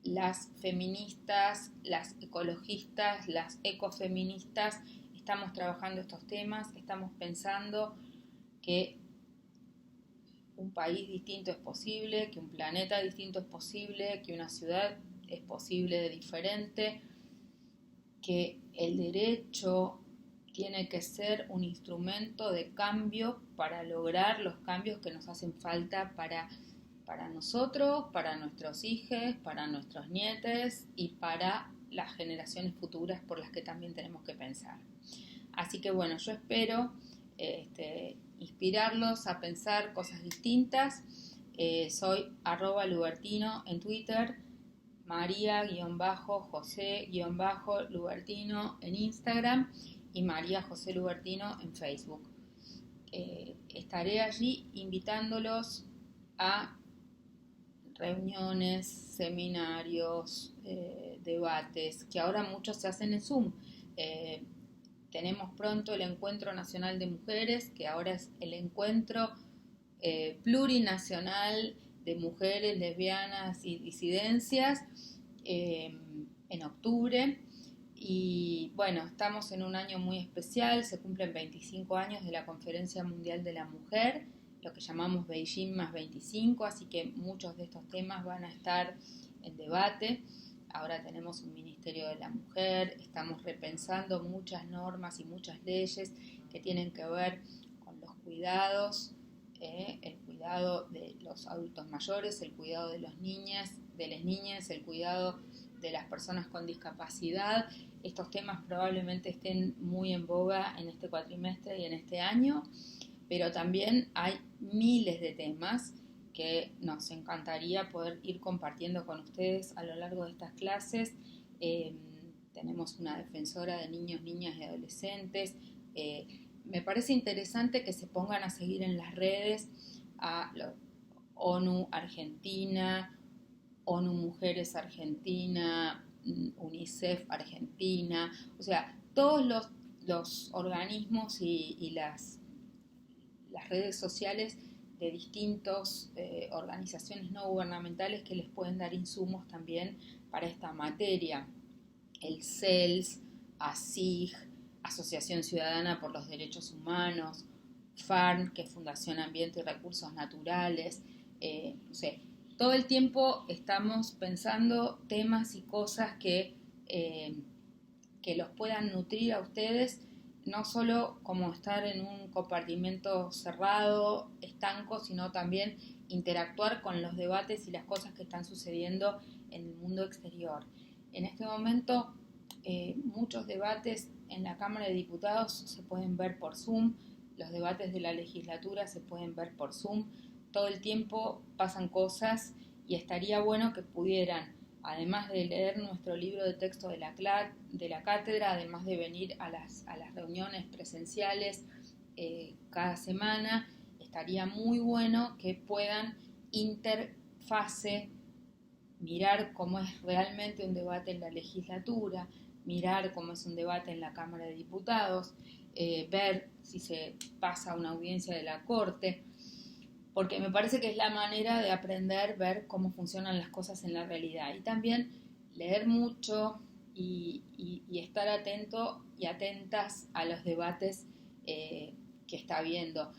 Las feministas, las ecologistas, las ecofeministas, estamos trabajando estos temas, estamos pensando que un país distinto es posible, que un planeta distinto es posible, que una ciudad es posible de diferente, que el derecho tiene que ser un instrumento de cambio para lograr los cambios que nos hacen falta para nosotros, para nuestros hijos, para nuestros nietes y para las generaciones futuras por las que también tenemos que pensar. Así que bueno, yo espero inspirarlos a pensar cosas distintas. Soy @lubertino en Twitter, María-José-Lubertino en Instagram y María José Lubertino en Facebook. Estaré allí invitándolos a reuniones, seminarios, debates, que ahora muchos se hacen en Zoom. Tenemos pronto el Encuentro Nacional de Mujeres, que ahora es el encuentro plurinacional de mujeres lesbianas y disidencias en octubre. Y bueno, estamos en un año muy especial, se cumplen 25 años de la Conferencia Mundial de la Mujer, lo que llamamos Beijing más 25, así que muchos de estos temas van a estar en debate. Ahora tenemos un Ministerio de la Mujer, estamos repensando muchas normas y muchas leyes que tienen que ver con los cuidados, el cuidado de los adultos mayores, el cuidado de las niñas, el cuidado de las personas con discapacidad. Estos temas probablemente estén muy en boga en este cuatrimestre y en este año, pero también hay miles de temas que nos encantaría poder ir compartiendo con ustedes a lo largo de estas clases. Tenemos una defensora de niños, niñas y adolescentes. Me parece interesante que se pongan a seguir en las redes a ONU Argentina, ONU Mujeres Argentina, UNICEF Argentina, o sea, todos los organismos y las redes sociales de distintas organizaciones no gubernamentales que les pueden dar insumos también para esta materia. El CELS, ASIG, Asociación Ciudadana por los Derechos Humanos, FARN, que es Fundación Ambiente y Recursos Naturales, no sé, todo el tiempo estamos pensando temas y cosas que los puedan nutrir a ustedes, no solo como estar en un compartimento cerrado, estanco, sino también interactuar con los debates y las cosas que están sucediendo en el mundo exterior. En este momento, muchos debates en la Cámara de Diputados se pueden ver por Zoom, los debates de la legislatura se pueden ver por Zoom, todo el tiempo pasan cosas y estaría bueno que pudieran, además de leer nuestro libro de texto de la cátedra, además de venir a las reuniones presenciales cada semana, estaría muy bueno que puedan interfase, mirar cómo es realmente un debate en la legislatura, mirar cómo es un debate en la Cámara de Diputados, ver si se pasa a una audiencia de la Corte, porque me parece que es la manera de aprender, ver cómo funcionan las cosas en la realidad. Y también leer mucho y estar atento y atentas a los debates que está habiendo.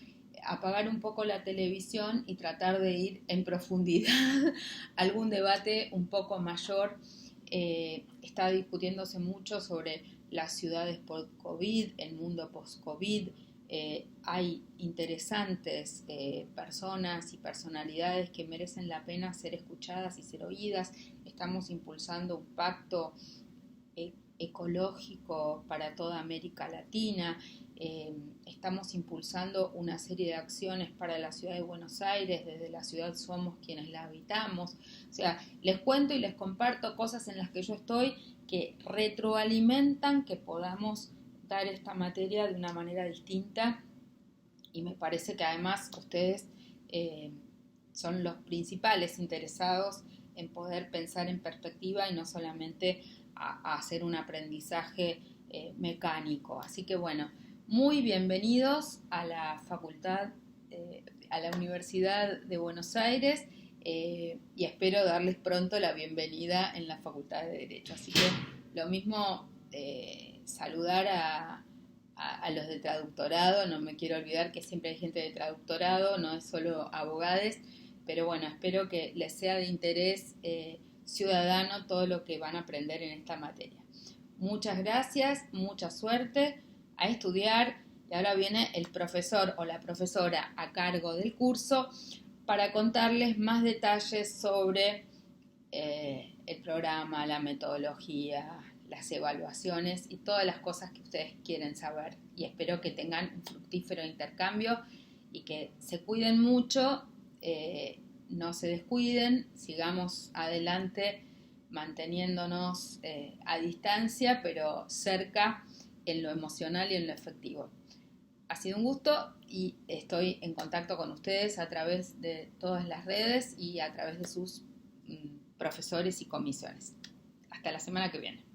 Apagar un poco la televisión y tratar de ir en profundidad a algún debate un poco mayor. Está discutiéndose mucho sobre las ciudades post-COVID, el mundo post-COVID. Hay interesantes personas y personalidades que merecen la pena ser escuchadas y ser oídas. Estamos impulsando un pacto ecológico para toda América Latina. Estamos impulsando una serie de acciones para la ciudad de Buenos Aires. Desde la ciudad somos quienes la habitamos. O sea, les cuento y les comparto cosas en las que yo estoy que retroalimentan que podamos dar esta materia de una manera distinta, y me parece que además ustedes son los principales interesados en poder pensar en perspectiva y no solamente a hacer un aprendizaje mecánico. Así que bueno, muy bienvenidos a la facultad, a la Universidad de Buenos Aires, y espero darles pronto la bienvenida en la Facultad de Derecho. Así que lo mismo, saludar a los de traductorado. No me quiero olvidar que siempre hay gente de traductorado, no es solo abogados, pero bueno, espero que les sea de interés ciudadano todo lo que van a aprender en esta materia. Muchas gracias, mucha suerte, a estudiar, y ahora viene el profesor o la profesora a cargo del curso para contarles más detalles sobre el programa, la metodología, las evaluaciones y todas las cosas que ustedes quieren saber. Y espero que tengan un fructífero intercambio y que se cuiden mucho, no se descuiden, sigamos adelante manteniéndonos a distancia, pero cerca en lo emocional y en lo efectivo. Ha sido un gusto y estoy en contacto con ustedes a través de todas las redes y a través de sus profesores y comisiones. Hasta la semana que viene.